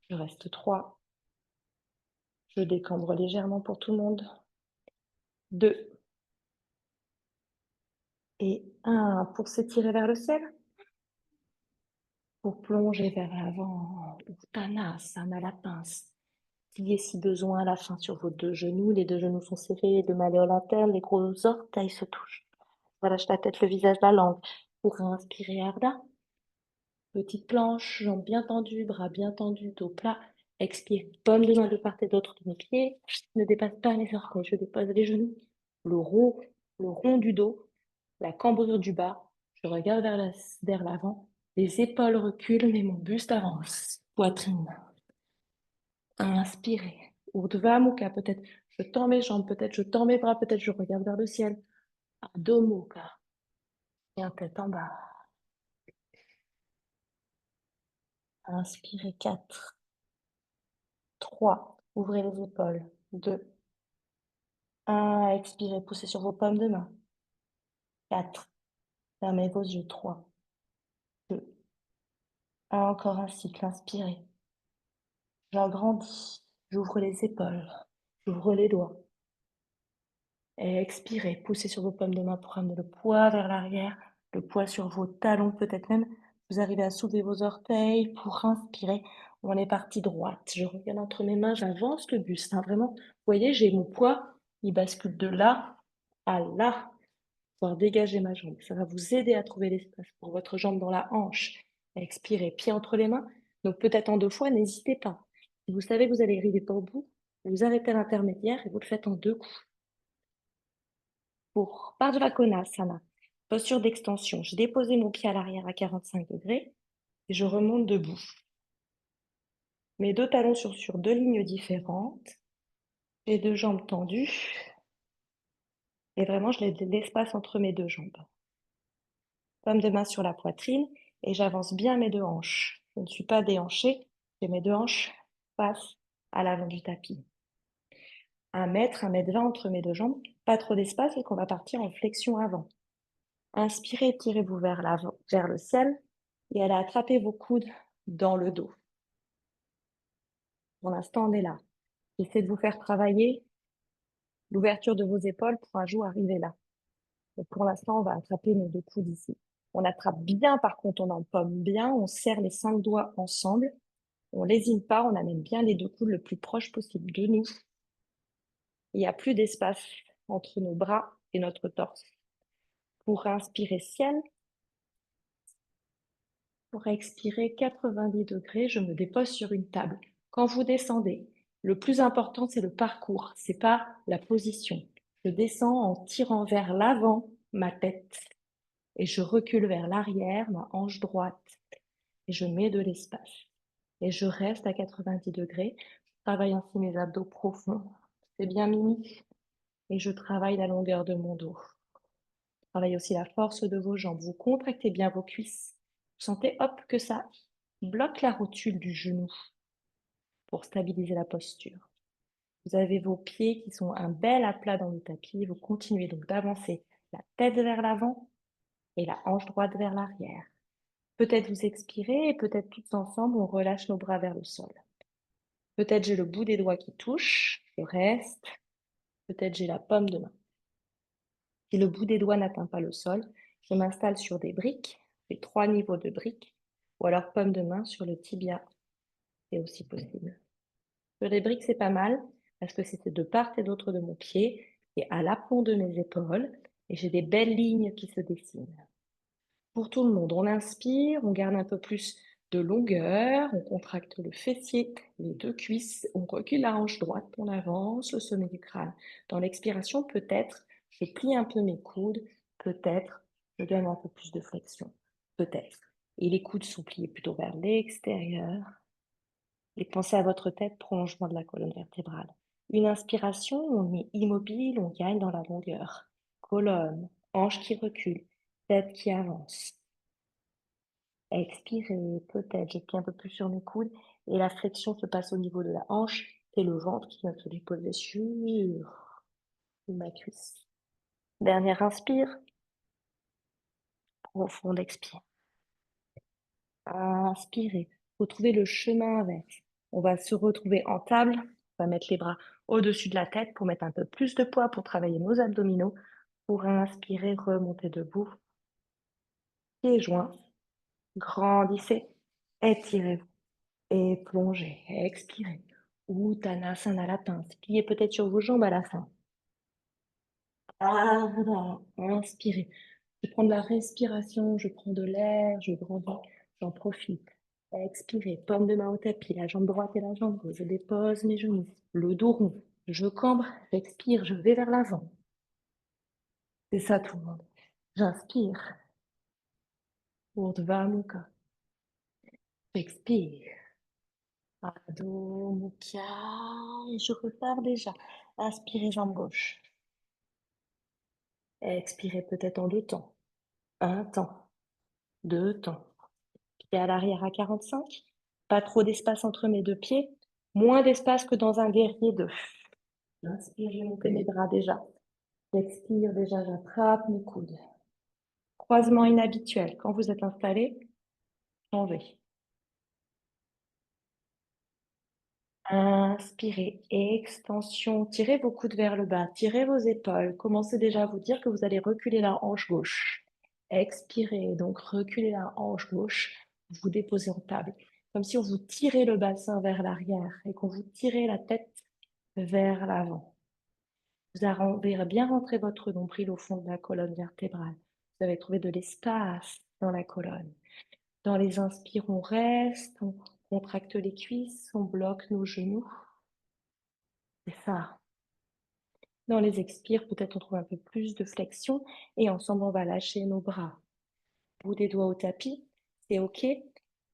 Je reste 3. Je décambre légèrement pour tout le monde. 2 et 1. Pour s'étirer vers le ciel. Pour plonger vers l'avant. Uttanasana, la pince. Pliez si besoin à la fin sur vos deux genoux. Les deux genoux sont serrés, de malléole interne, les gros orteils se touchent. Relâche la tête, le visage, la langue. Pour inspirer, Ardha. Petite planche, jambes bien tendues, bras bien tendus, dos plat. Expire, paume de main de part et d'autre de mes pieds. Ne dépasse pas mes orteils, je dépose les genoux. Le rond du dos, la cambrure du bas. Je regarde vers l'avant. Les épaules reculent, mais mon buste avance. Poitrine. Inspirez. Urdhva Mukha, peut-être je tends mes jambes, peut-être je tends mes bras, peut-être je regarde vers le ciel. Adho Mukha. Bien tête en bas. Inspirez 4, 3. Ouvrez les épaules. 2, 1. Expirez, poussez sur vos paumes de main. 4. Fermez vos yeux. 3, 2, 1. Encore un cycle. Inspirez. J'agrandis. J'ouvre les épaules, j'ouvre les doigts. Et expirez, poussez sur vos paumes de main pour amener le poids vers l'arrière, le poids sur vos talons, peut-être même vous arrivez à soulever vos orteils pour inspirer. On est parti droite. Je regarde entre mes mains, j'avance le buste. Hein, vraiment, vous voyez, j'ai mon poids, il bascule de là à là, pour dégager ma jambe. Ça va vous aider à trouver l'espace pour votre jambe dans la hanche. Expirez, pied entre les mains. Donc peut-être en 2 fois, n'hésitez pas. Si vous savez que vous allez arriver pas au bout, vous arrêtez à l'intermédiaire et vous le faites en 2 coups. Pour Pardha Konasana, posture d'extension. J'ai déposé mon pied à l'arrière à 45 degrés et je remonte debout. Mes 2 talons sont sur 2 lignes différentes. J'ai 2 jambes tendues et vraiment je laisse de l'espace entre mes 2 jambes. Paume de main sur la poitrine et j'avance bien mes 2 hanches. Je ne suis pas déhanchée, j'ai mes 2 hanches face à l'avant du tapis. 1 mètre 20 entre mes 2 jambes, pas trop d'espace et qu'on va partir en flexion avant. Inspirez, tirez-vous vers l'avant, vers le ciel et allez attraper vos coudes dans le dos. Pour l'instant, on est là. Essayez de vous faire travailler l'ouverture de vos épaules pour un jour arriver là. Et pour l'instant, on va attraper nos 2 coudes ici. On attrape bien, par contre, on empomme bien, on serre les 5 doigts ensemble. On lésine pas, on amène bien les 2 coudes le plus proche possible de nous. Il n'y a plus d'espace entre nos bras et notre torse. Pour inspirer ciel, pour expirer 90 degrés, je me dépose sur une table. Quand vous descendez, le plus important, c'est le parcours, c'est pas la position. Je descends en tirant vers l'avant ma tête et je recule vers l'arrière ma hanche droite et je mets de l'espace. Et je reste à 90 degrés. Je travaille ainsi mes abdos profonds. C'est bien mimi. Et je travaille la longueur de mon dos. Je travaille aussi la force de vos jambes. Vous contractez bien vos cuisses. Vous sentez, hop, que ça bloque la rotule du genou pour stabiliser la posture. Vous avez vos pieds qui sont un bel aplat dans le tapis. Vous continuez donc d'avancer la tête vers l'avant et la hanche droite vers l'arrière. Peut-être vous expirez et peut-être tous ensemble, on relâche nos bras vers le sol. Peut-être j'ai le bout des doigts qui touche, je reste. Peut-être j'ai la paume de main. Si le bout des doigts n'atteint pas le sol, je m'installe sur des briques, j'ai 3 niveaux de briques, ou alors paume de main sur le tibia, c'est aussi possible. Sur les briques, c'est pas mal, parce que c'est de part et d'autre de mon pied, et à l'aplomb de mes épaules, et j'ai des belles lignes qui se dessinent. Pour tout le monde, on inspire, on garde un peu plus de longueur, on contracte le fessier, les 2 cuisses, on recule la hanche droite, on avance le sommet du crâne. Dans l'expiration, peut-être, je plie un peu mes coudes, peut-être, je donne un peu plus de flexion, peut-être. Et les coudes sont pliés plutôt vers l'extérieur. Et pensez à votre tête, prolongement de la colonne vertébrale. Une inspiration, on est immobile, on gagne dans la longueur. Colonne, hanche qui recule, tête qui avance. Expirez, peut-être, je plie un peu plus sur mes coudes et la flexion se passe au niveau de la hanche et le ventre qui vient se déposer sur ma cuisse. Dernière inspire, profonde expire. Inspirez, retrouvez le chemin inverse. On va se retrouver en table, on va mettre les bras au-dessus de la tête pour mettre un peu plus de poids pour travailler nos abdominaux. Pour inspirer, remontez debout, pieds joints, grandissez, étirez-vous. Et plongez, expirez. Uttanasana, la pince. Pliez peut-être sur vos jambes à la fin. Inspirez. Je prends de la respiration, je prends de l'air, je grandis, j'en profite. Expirez, paume de main au tapis, la jambe droite et la jambe gauche. Je dépose mes genoux, le dos rond. Je cambre, j'expire, je vais vers l'avant. C'est ça tout le monde. J'inspire. Urdhva Mukha. J'expire. Adho Mukha. Et je repars déjà. Inspirez, jambe gauche. Expirez peut-être en 2 temps. 1 temps, 2 temps. Pied à l'arrière à 45. Pas trop d'espace entre mes 2 pieds. Moins d'espace que dans un guerrier 2. Inspire, je monte mes bras déjà. J'expire déjà, j'attrape mes coudes. Croisement inhabituel. Quand vous êtes installé, changez. Inspirez, extension, tirez vos coudes vers le bas, tirez vos épaules. Commencez déjà à vous dire que vous allez reculer la hanche gauche. Expirez, donc reculez la hanche gauche, vous déposez en table. Comme si on vous tirait le bassin vers l'arrière et qu'on vous tirait la tête vers l'avant. Vous avez bien rentré votre nombril au fond de la colonne vertébrale. Vous avez trouvé de l'espace dans la colonne. Dans les inspires, on reste, on contracte les cuisses, on bloque nos genoux. C'est ça. Dans les expires, peut-être on trouve un peu plus de flexion et ensemble, on va lâcher nos bras. Bout des doigts au tapis, c'est OK.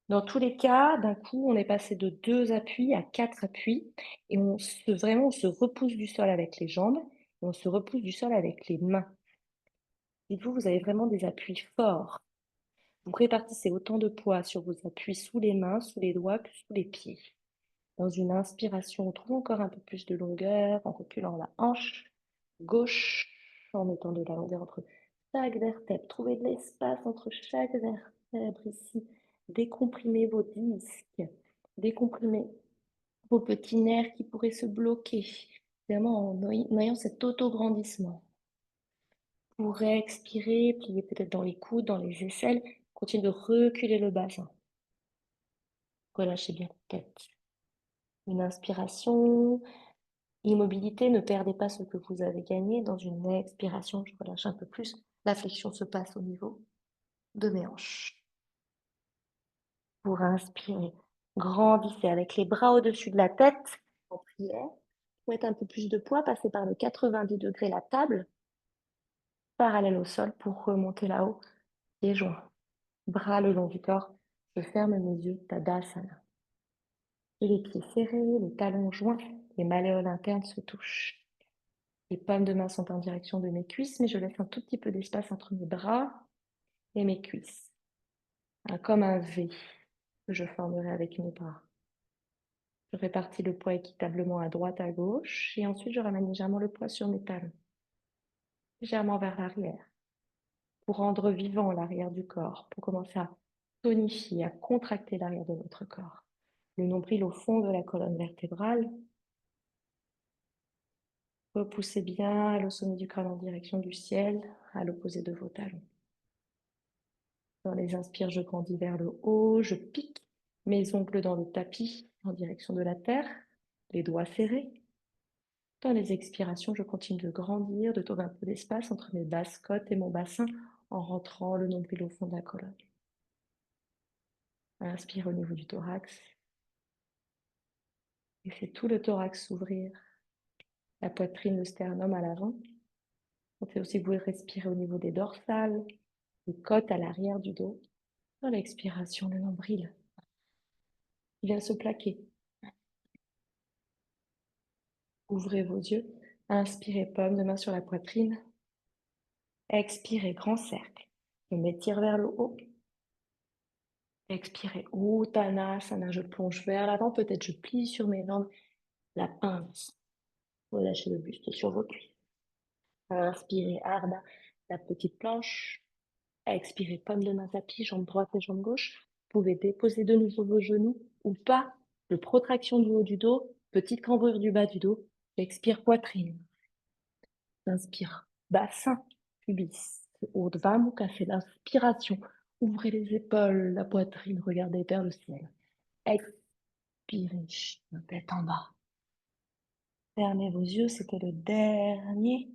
Dans tous les cas, d'un coup, on est passé de 2 appuis à 4 appuis et on se repousse du sol avec les jambes et on se repousse du sol avec les mains. Dites-vous, vous avez vraiment des appuis forts. Vous répartissez autant de poids sur vos appuis sous les mains, sous les doigts que sous les pieds. Dans une inspiration, on trouve encore un peu plus de longueur en reculant la hanche gauche, en mettant de la longueur entre chaque vertèbre. Trouvez de l'espace entre chaque vertèbre ici. Décomprimez vos disques, décomprimez vos petits nerfs qui pourraient se bloquer, vraiment en ayant cet auto-grandissement. Vous pourrez expirer, plier peut-être dans les coudes, dans les aisselles, continuez de reculer le bassin. Relâchez bien la tête. Une inspiration, immobilité, ne perdez pas ce que vous avez gagné. Dans une expiration, je relâche un peu plus. La flexion se passe au niveau de mes hanches. Pour inspirer, grandissez avec les bras au-dessus de la tête en prière. Pour mettre un peu plus de poids, passez par le 90 degrés la table, parallèle au sol pour remonter là-haut, les joints. Bras le long du corps, je ferme mes yeux, Tadasana. Et les pieds serrés, les talons joints, les malléoles internes se touchent. Les palmes de main sont en direction de mes cuisses, mais je laisse un tout petit peu d'espace entre mes bras et mes cuisses. Comme un V que je formerai avec mes bras. Je répartis le poids équitablement à droite, à gauche, et ensuite je ramène légèrement le poids sur mes talons, légèrement vers l'arrière, pour rendre vivant l'arrière du corps, pour commencer à tonifier, à contracter l'arrière de votre corps. Le nombril au fond de la colonne vertébrale. Repoussez bien le sommet du crâne en direction du ciel, à l'opposé de vos talons. Dans les inspires, je grandis vers le haut, je pique mes ongles dans le tapis en direction de la terre, les doigts serrés. Dans les expirations, je continue de grandir, de trouver un peu d'espace entre mes basses côtes et mon bassin en rentrant le nombril au fond de la colonne. Inspire au niveau du thorax. Laissez tout le thorax s'ouvrir, la poitrine, le sternum à l'avant. Sentez aussi que vous respirez au niveau des dorsales, des côtes à l'arrière du dos. Dans l'expiration, le nombril vient se plaquer. Ouvrez vos yeux. Inspirez, paume de main sur la poitrine. Expirez, grand cercle. Je m'étire vers le haut. Expirez, Uttanasana, je plonge vers l'avant. Peut-être je plie sur mes jambes. La pince. Relâchez le buste sur vos cuisses. Inspirez, Ardha, la petite planche. Expirez, pomme de main tapis, jambe droite et jambe gauche. Vous pouvez déposer de nouveau vos genoux ou pas. De protraction du haut du dos, petite cambrure du bas du dos. Expire, poitrine. Inspire, bassin, pubis. Urdhva Mukha, c'est l'inspiration. Ouvrez les épaules, la poitrine, regardez vers le ciel. Expirez, tête en bas. Fermez vos yeux, c'était le dernier.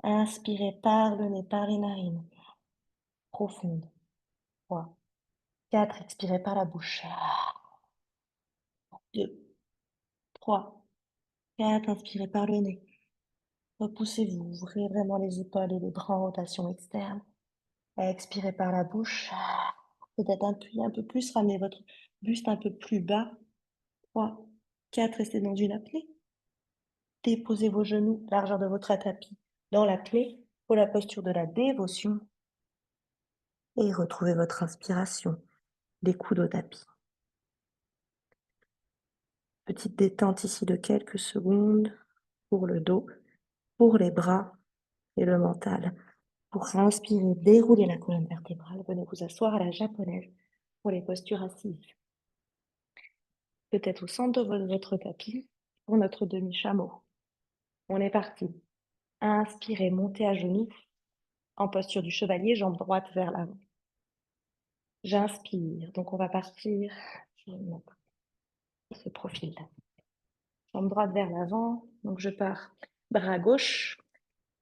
Inspirez par le nez, par les narines. Profonde. 3, 4, expirez par la bouche. 2, 3, 4, inspirez par le nez. Repoussez-vous, ouvrez vraiment les épaules et les bras en rotation externe. Expirez par la bouche. Peut-être appuyez un peu plus, ramenez votre buste un peu plus bas. 3, 4, restez dans une apnée. Déposez vos genoux, largeur de votre tapis, dans l'apnée, pour la posture de la dévotion. Et retrouvez votre inspiration, les coudes au tapis. Petite détente ici de quelques secondes pour le dos, pour les bras et le mental. Pour inspirer, dérouler la colonne vertébrale, venez vous asseoir à la japonaise pour les postures assises. peut-être au centre de votre tapis, pour notre demi-chameau. On est parti. Inspirez, montez à genoux, en posture du chevalier, jambe droite vers l'avant. J'inspire, donc on va partir, je vais mettre ce profil-là. Jambe droite vers l'avant, donc je pars bras gauche,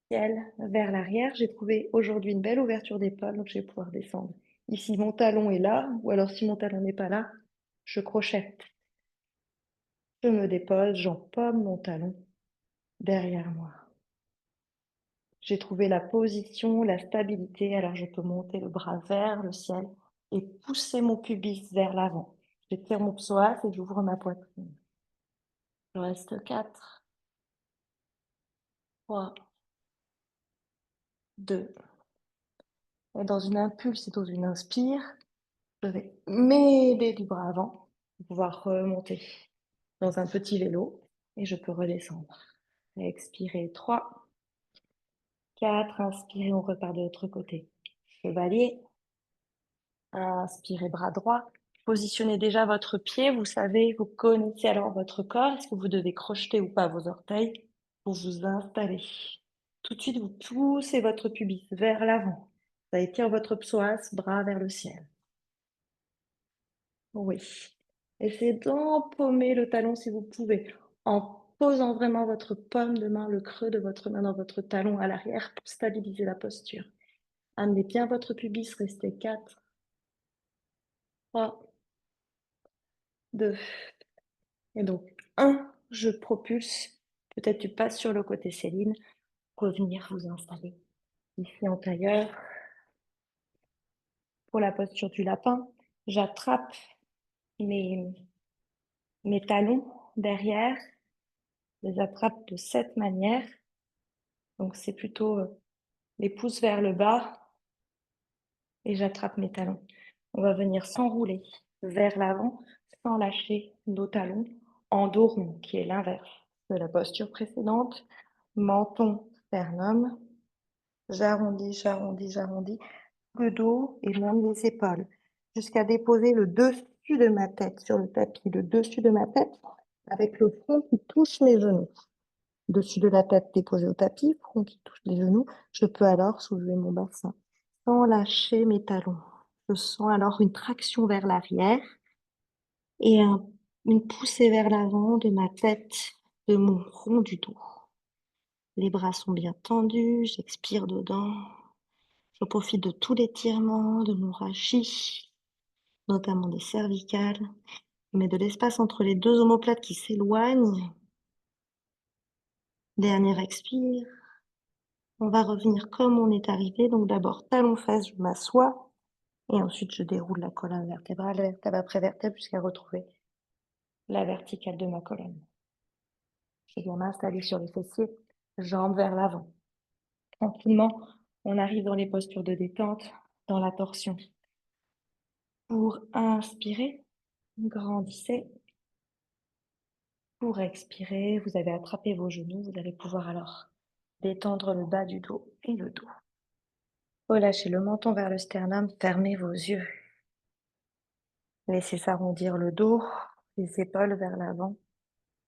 ciel vers l'arrière. J'ai trouvé aujourd'hui une belle ouverture d'épaule, donc je vais pouvoir descendre. Ici, mon talon est là, ou alors si mon talon n'est pas là, je crochette. Je me dépose, j'empomme mon talon derrière moi. J'ai trouvé la position, la stabilité, alors je peux monter le bras vers le ciel et pousser mon pubis vers l'avant. J'étire mon psoas et j'ouvre ma poitrine. Il reste 4, 3, 2. Et dans une impulse et dans une inspire, je vais m'aider du bras avant pour pouvoir remonter dans un petit vélo et je peux redescendre. Expirez 3, 4, inspirez, on repart de l'autre côté. Chevalier, inspirez bras droit. Positionnez déjà votre pied, vous savez, vous connaissez alors votre corps. Est-ce que vous devez crocheter ou pas vos orteils pour vous installer? Tout de suite, vous poussez votre pubis vers l'avant. Ça étire votre psoas, bras vers le ciel. Oui. Essayez d'empaumer le talon si vous pouvez, en posant vraiment votre paume de main, le creux de votre main dans votre talon à l'arrière pour stabiliser la posture. Amenez bien votre pubis, restez 4, 3, 2. Et donc, 1, je propulse. Peut-être tu passes sur le côté Céline. Revenir vous installer ici en tailleur. Pour la posture du lapin, j'attrape mes talons derrière. Je les attrape de cette manière. Donc, c'est plutôt les pouces vers le bas et j'attrape mes talons. On va venir s'enrouler vers l'avant sans lâcher nos talons en dos rond, qui est l'inverse de la posture précédente. Menton, sternum. J'arrondis, j'arrondis, j'arrondis le dos et même les épaules jusqu'à déposer le dessus de ma tête sur le tapis, le dessus de ma tête avec le front qui touche mes genoux. Dessus de la tête déposé au tapis, front qui touche les genoux, je peux alors soulever mon bassin sans lâcher mes talons. Je sens alors une traction vers l'arrière et une poussée vers l'avant de ma tête, de mon rond du dos. Les bras sont bien tendus, j'expire dedans. Je profite de tout l'étirement de mon rachis, notamment des cervicales. Je mets de l'espace entre les deux omoplates qui s'éloignent. Dernière expire. On va revenir comme on est arrivé. Donc d'abord, talon-fesse, je m'assois. Et ensuite, je déroule la colonne vertébrale, vertèbre après vertèbre, jusqu'à retrouver la verticale de ma colonne. Je viens m'installer sur les fessiers, jambes vers l'avant. Tranquillement, on arrive dans les postures de détente, dans la torsion. Pour inspirer, grandissez. Pour expirer, vous avez attrapé vos genoux. Vous allez pouvoir alors détendre le bas du dos et le dos. Relâchez le menton vers le sternum, fermez vos yeux. Laissez s'arrondir le dos, les épaules vers l'avant,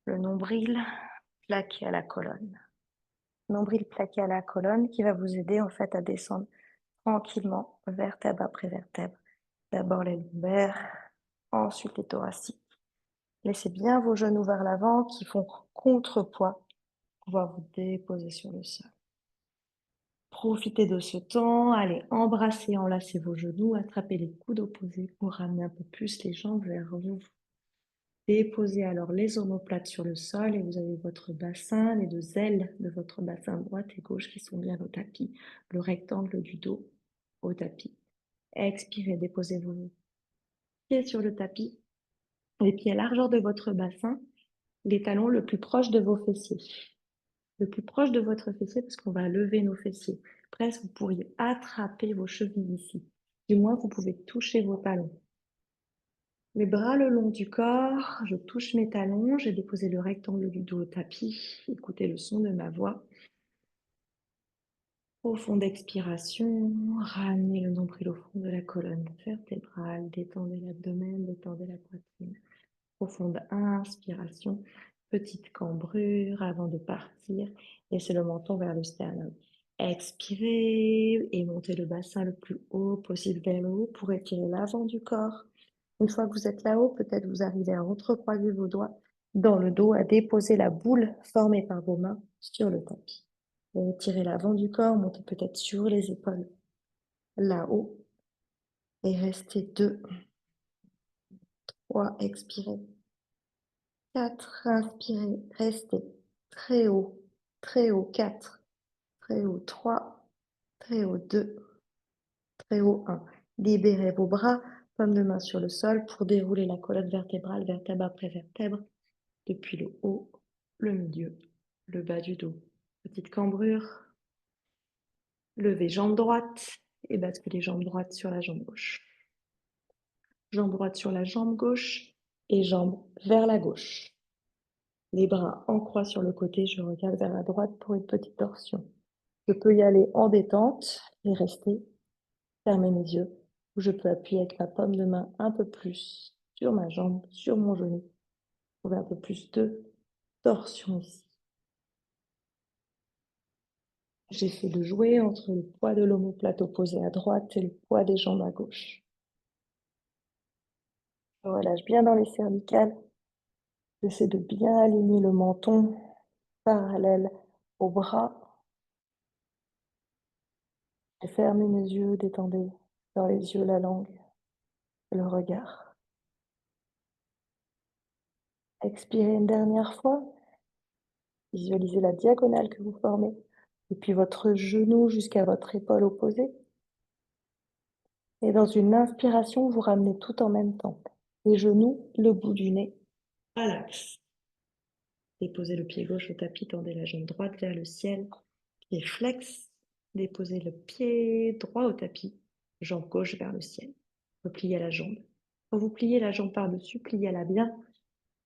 le nombril plaqué à la colonne. Nombril plaqué à la colonne qui va vous aider en fait à descendre tranquillement, vertèbre après vertèbre. D'abord les lombaires, ensuite les thoraciques. Laissez bien vos genoux vers l'avant qui font contrepoids pour pouvoir vous déposer sur le sol. Profitez de ce temps, allez embrasser, enlacer vos genoux, attrapez les coudes opposés pour ramener un peu plus les jambes vers vous. Déposez alors les omoplates sur le sol et vous avez votre bassin, les deux ailes de votre bassin droite et gauche qui sont bien au tapis, le rectangle du dos au tapis. Expirez, déposez vos pieds sur le tapis, les pieds à largeur de votre bassin, les talons le plus proche de vos fessiers. Le plus proche de votre fessier parce qu'on va lever nos fessiers. Presque, vous pourriez attraper vos chevilles ici. Du moins, vous pouvez toucher vos talons. Les bras le long du corps, je touche mes talons, j'ai déposé le rectangle du dos au tapis. Écoutez le son de ma voix. Profonde expiration, ramenez le nombril au fond de la colonne vertébrale, détendez l'abdomen, détendez la poitrine. Profonde inspiration, petite cambrure avant de partir. Laissez le menton vers le sternum. Expirez et montez le bassin le plus haut possible vers le haut pour étirer l'avant du corps. Une fois que vous êtes là-haut, peut-être vous arrivez à entrecroiser vos doigts dans le dos, à déposer la boule formée par vos mains sur le tapis. Étirez l'avant du corps, montez peut-être sur les épaules là-haut et restez 2, 3, expirez. 4, inspirez, restez très haut, 4, très haut 3, très haut 2, très haut 1. Libérez vos bras, paume de main sur le sol pour dérouler la colonne vertébrale, vertèbre après vertèbre, depuis le haut, le milieu, le bas du dos. Petite cambrure, levez jambe droite et basculez jambe droite sur la jambe gauche. Jambe droite sur la jambe gauche et jambe vers la gauche. Les bras en croix sur le côté, je regarde vers la droite pour une petite torsion. Je peux y aller en détente et rester, fermer mes yeux, ou je peux appuyer avec ma paume de main un peu plus sur ma jambe, sur mon genou. Trouver un peu plus de torsion ici. J'ai fait le jouet entre le poids de l'omoplate opposé à droite et le poids des jambes à gauche. Je relâche bien dans les cervicales. J'essaie de bien aligner le menton parallèle au bras. J'ai fermé mes yeux, détendez dans les yeux la langue, le regard. Expirez une dernière fois. Visualisez la diagonale que vous formez depuis votre genou jusqu'à votre épaule opposée. Et dans une inspiration, vous ramenez tout en même temps. Les genoux, le bout du nez, à l'axe. Déposez le pied gauche au tapis, tendez la jambe droite vers le ciel. Pied flex, déposez le pied droit au tapis, jambe gauche vers le ciel. Repliez la jambe. Quand vous pliez la jambe par-dessus, pliez-la bien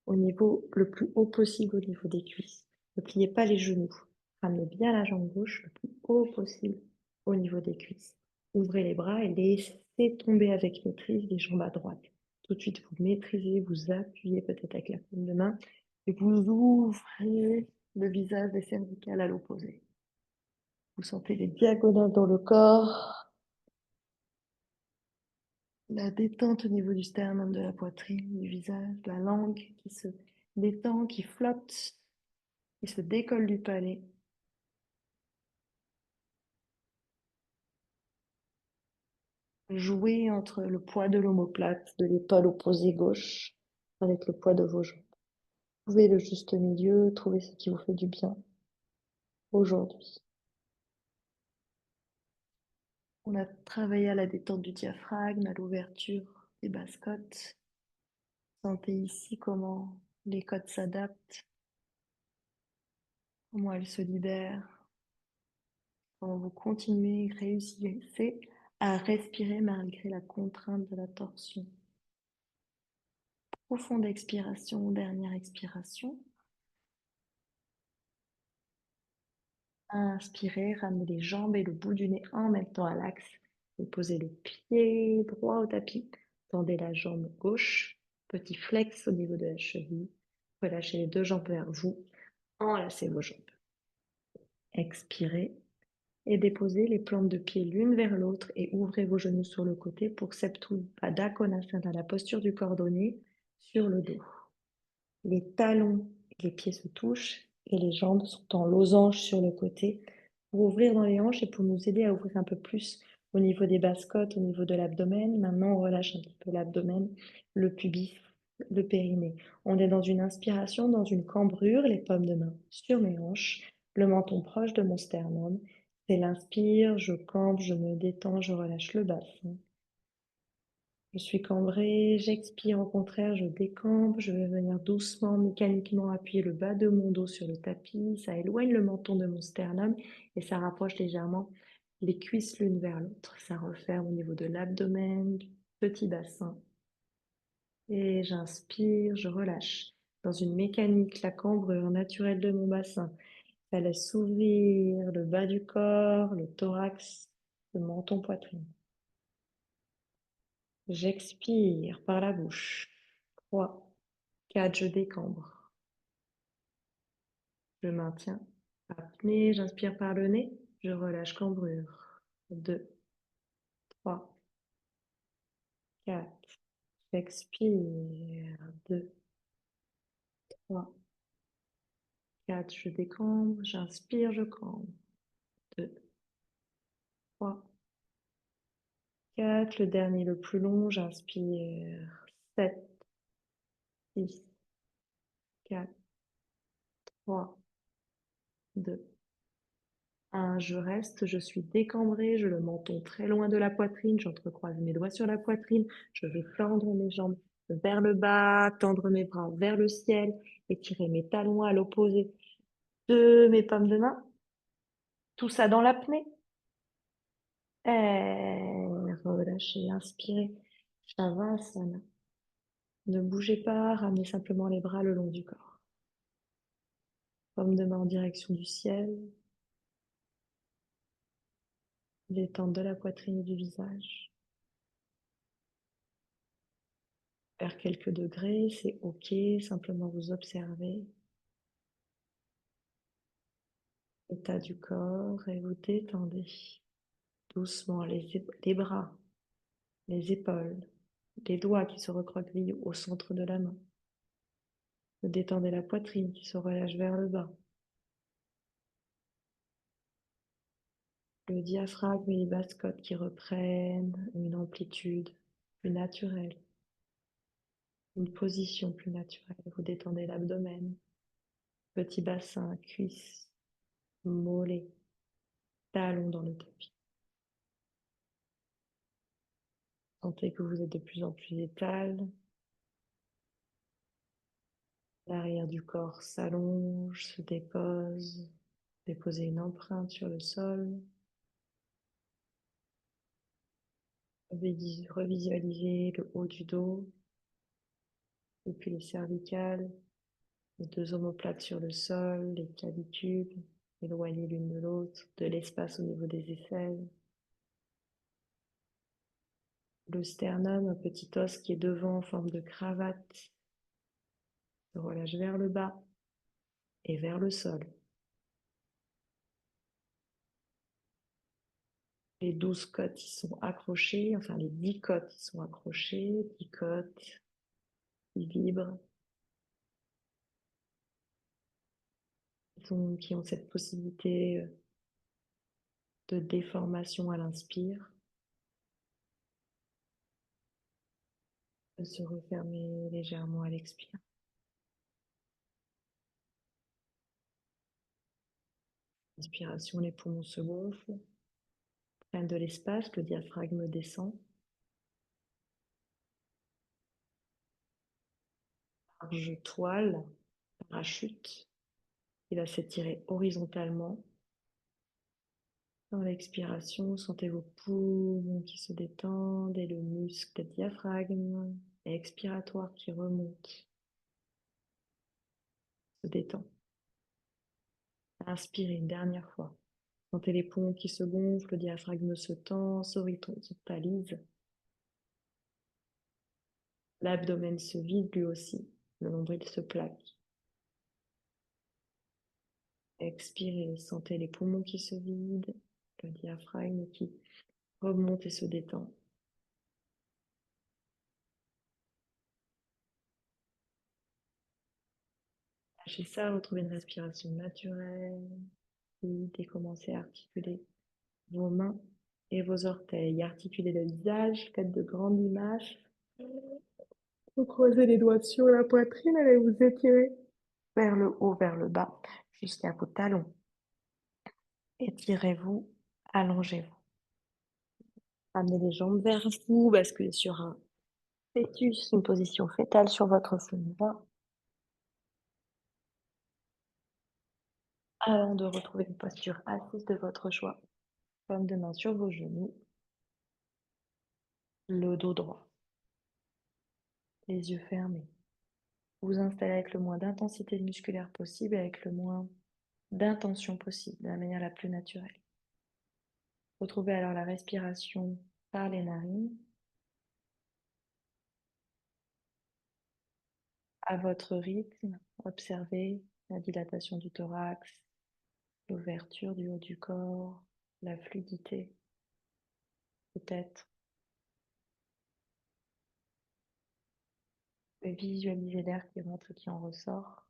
au niveau le plus haut possible au niveau des cuisses. Ne pliez pas les genoux. Ramenez bien la jambe gauche le plus haut possible au niveau des cuisses. Ouvrez les bras et laissez tomber avec maîtrise les jambes à droite. Tout de suite, vous maîtrisez, vous appuyez peut-être avec la paume de main et vous ouvrez le visage des cervicales à l'opposé. Vous sentez les diagonales dans le corps, la détente au niveau du sternum, de la poitrine, du visage, de la langue qui se détend, qui flotte. Il se décolle du palais. Jouez entre le poids de l'omoplate, de l'épaule opposée gauche, avec le poids de vos jambes. Trouvez le juste milieu, trouvez ce qui vous fait du bien aujourd'hui. On a travaillé à la détente du diaphragme, à l'ouverture des basses côtes. Sentez ici comment les côtes s'adaptent, comment elles se libèrent, comment vous continuez, réussissez à respirer malgré la contrainte de la torsion. Profonde expiration, dernière expiration. Inspirez, ramenez les jambes et le bout du nez en même temps à l'axe. Et posez le pied droit au tapis. Tendez la jambe gauche. Petit flex au niveau de la cheville. Relâchez les deux jambes vers vous. Enlacez vos jambes. Expirez et déposez les plantes de pied l'une vers l'autre et ouvrez vos genoux sur le côté pour Septu Baddha Konasana, la posture du cordonnier sur le dos. Les talons et les pieds se touchent et les jambes sont en losange sur le côté pour ouvrir dans les hanches et pour nous aider à ouvrir un peu plus au niveau des basses côtes, au niveau de l'abdomen. Maintenant, on relâche un petit peu l'abdomen, le pubis, le périnée. On est dans une inspiration, dans une cambrure, les paumes de main sur mes hanches, le menton proche de mon sternum. C'est l'inspire, je cambre, je me détends, je relâche le bassin. Je suis cambrée, j'expire, au contraire, je décambre, je vais venir doucement, mécaniquement appuyer le bas de mon dos sur le tapis, ça éloigne le menton de mon sternum et ça rapproche légèrement les cuisses l'une vers l'autre. Ça referme au niveau de l'abdomen, du petit bassin. Et j'inspire, je relâche. Dans une mécanique, la cambrure naturelle de mon bassin, ça laisse s'ouvrir le bas du corps, le thorax, le menton, poitrine. J'expire par la bouche. 3, 4, je décambre. Je maintiens. Apnée, j'inspire par le nez. Je relâche cambrure. 2, 3, 4. J'expire. 2, 3, 4. Je décambre. J'inspire, je cambre. 2, 3, 4. Le dernier, le plus long. J'inspire. 7, 6, 4, 3, 2, 1. Je reste, je suis décambrée, je le menton très loin de la poitrine, j'entrecroise mes doigts sur la poitrine, je vais tendre mes jambes vers le bas, tendre mes bras vers le ciel, étirer mes talons à l'opposé de mes paumes de main. Tout ça dans l'apnée. Relâchez, inspirez. Shavasana. Ne bougez pas, ramenez simplement les bras le long du corps. Paume de main en direction du ciel. Détente de la poitrine et du visage. Faire quelques degrés, c'est ok, simplement vous observez l'état du corps et vous détendez doucement les bras, les épaules, les doigts qui se recroquevillent au centre de la main. Vous détendez la poitrine qui se relâche vers le bas, le diaphragme et les basses côtes qui reprennent une amplitude plus naturelle, une position plus naturelle. Vous détendez l'abdomen, petit bassin, cuisses, mollets, talons dans le tapis. Sentez que vous êtes de plus en plus étal. L'arrière du corps s'allonge, se dépose. Déposez une empreinte sur le sol. Revisualisez le haut du dos, depuis les cervicales, les deux omoplates sur le sol, les clavicules, éloignées l'une de l'autre, de l'espace au niveau des aisselles. Le sternum, un petit os qui est devant en forme de cravate, se relâche vers le bas et vers le sol. Les 12 côtes y sont accrochées, enfin les 10 côtes y sont accrochées, 10 côtes qui vibrent, qui ont cette possibilité de déformation à l'inspire, de se refermer légèrement à l'expire. Inspiration, les poumons se gonflent, prennent de l'espace, le diaphragme descend. Large toile, parachute, il va s'étirer horizontalement. Dans l'expiration, sentez vos poumons qui se détendent et le muscle diaphragme expiratoire qui remonte, se détend. Inspirez une dernière fois. Sentez les poumons qui se gonflent, le diaphragme se tend, s'horizontalise. L'abdomen se vide lui aussi, le nombril se plaque. Expirez, sentez les poumons qui se vident, le diaphragme qui remonte et se détend. Lâchez ça, retrouvez une respiration naturelle et commencez à articuler vos mains et vos orteils. Articulez le visage, faites de grandes limaces. Vous croisez les doigts sur la poitrine et vous étirez vers le haut, vers le bas, jusqu'à vos talons. Étirez-vous, allongez-vous. Amenez les jambes vers vous, basculez sur un fœtus, une position fétale sur votre genou droit. Avant de retrouver une posture assise de votre choix, paume de main sur vos genoux, le dos droit, les yeux fermés. Vous installez avec le moins d'intensité musculaire possible, avec le moins d'intention possible, de la manière la plus naturelle. Retrouvez alors la respiration par les narines. À votre rythme, observez la dilatation du thorax, l'ouverture du haut du corps, la fluidité, peut-être. Visualisez l'air qui rentre et qui en ressort.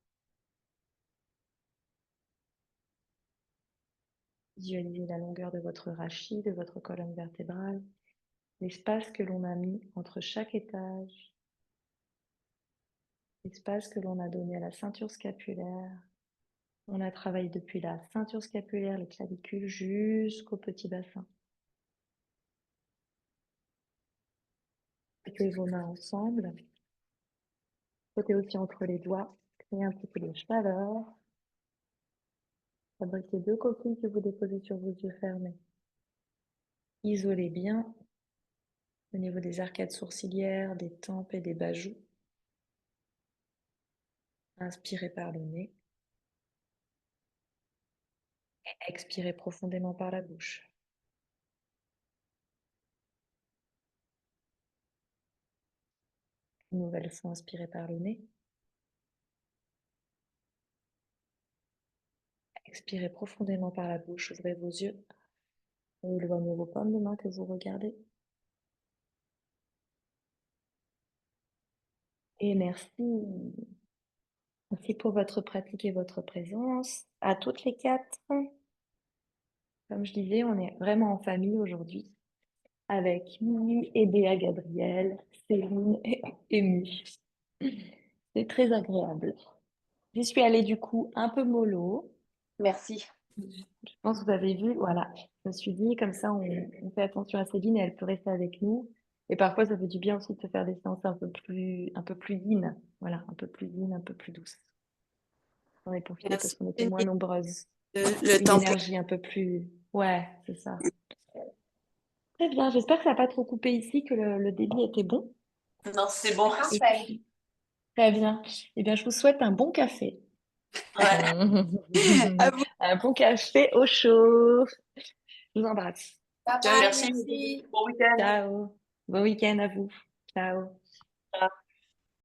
Visualisez la longueur de votre rachis, de votre colonne vertébrale, l'espace que l'on a mis entre chaque étage, l'espace que l'on a donné à la ceinture scapulaire. On a travaillé depuis la ceinture scapulaire, les clavicules, jusqu'au petit bassin. Mettez vos mains ensemble. Frottez aussi entre les doigts. Créez un petit peu de chaleur. Fabriquez 2 coquilles que vous déposez sur vos yeux fermés. Isolez bien au niveau des arcades sourcilières, des tempes et des bas joues. Inspirez par le nez. Expirez profondément par la bouche. Une nouvelle fois, inspirez par le nez. Expirez profondément par la bouche. Ouvrez vos yeux. Éloignez vos paumes de main que vous regardez. Et merci. Merci pour votre pratique et votre présence. À toutes les 4. Comme je disais, on est vraiment en famille aujourd'hui. Avec Mimi et Béa Gabriel, Céline et Amy. C'est très agréable. J'y suis allée du coup un peu mollo. Merci. Je pense que vous avez vu, voilà. Je me suis dit, comme ça, on fait attention à Céline et elle peut rester avec nous. Et parfois, ça fait du bien aussi de se faire des séances un peu plus yin. Voilà, un peu plus yin, un peu plus douce. On est profité parce Merci. qu'on était moins nombreuses. Le Une temps énergie un peu plus... Ouais, c'est ça. Très bien, j'espère que ça n'a pas trop coupé ici, que le débit était bon. Non, c'est bon. Et puis, très bien. Eh bien, je vous souhaite un bon café. Ouais. À vous. Un bon café au chaud. Je vous embrasse. Bye bye, merci. Bon week-end. Ciao. Bon week-end à vous. Ciao.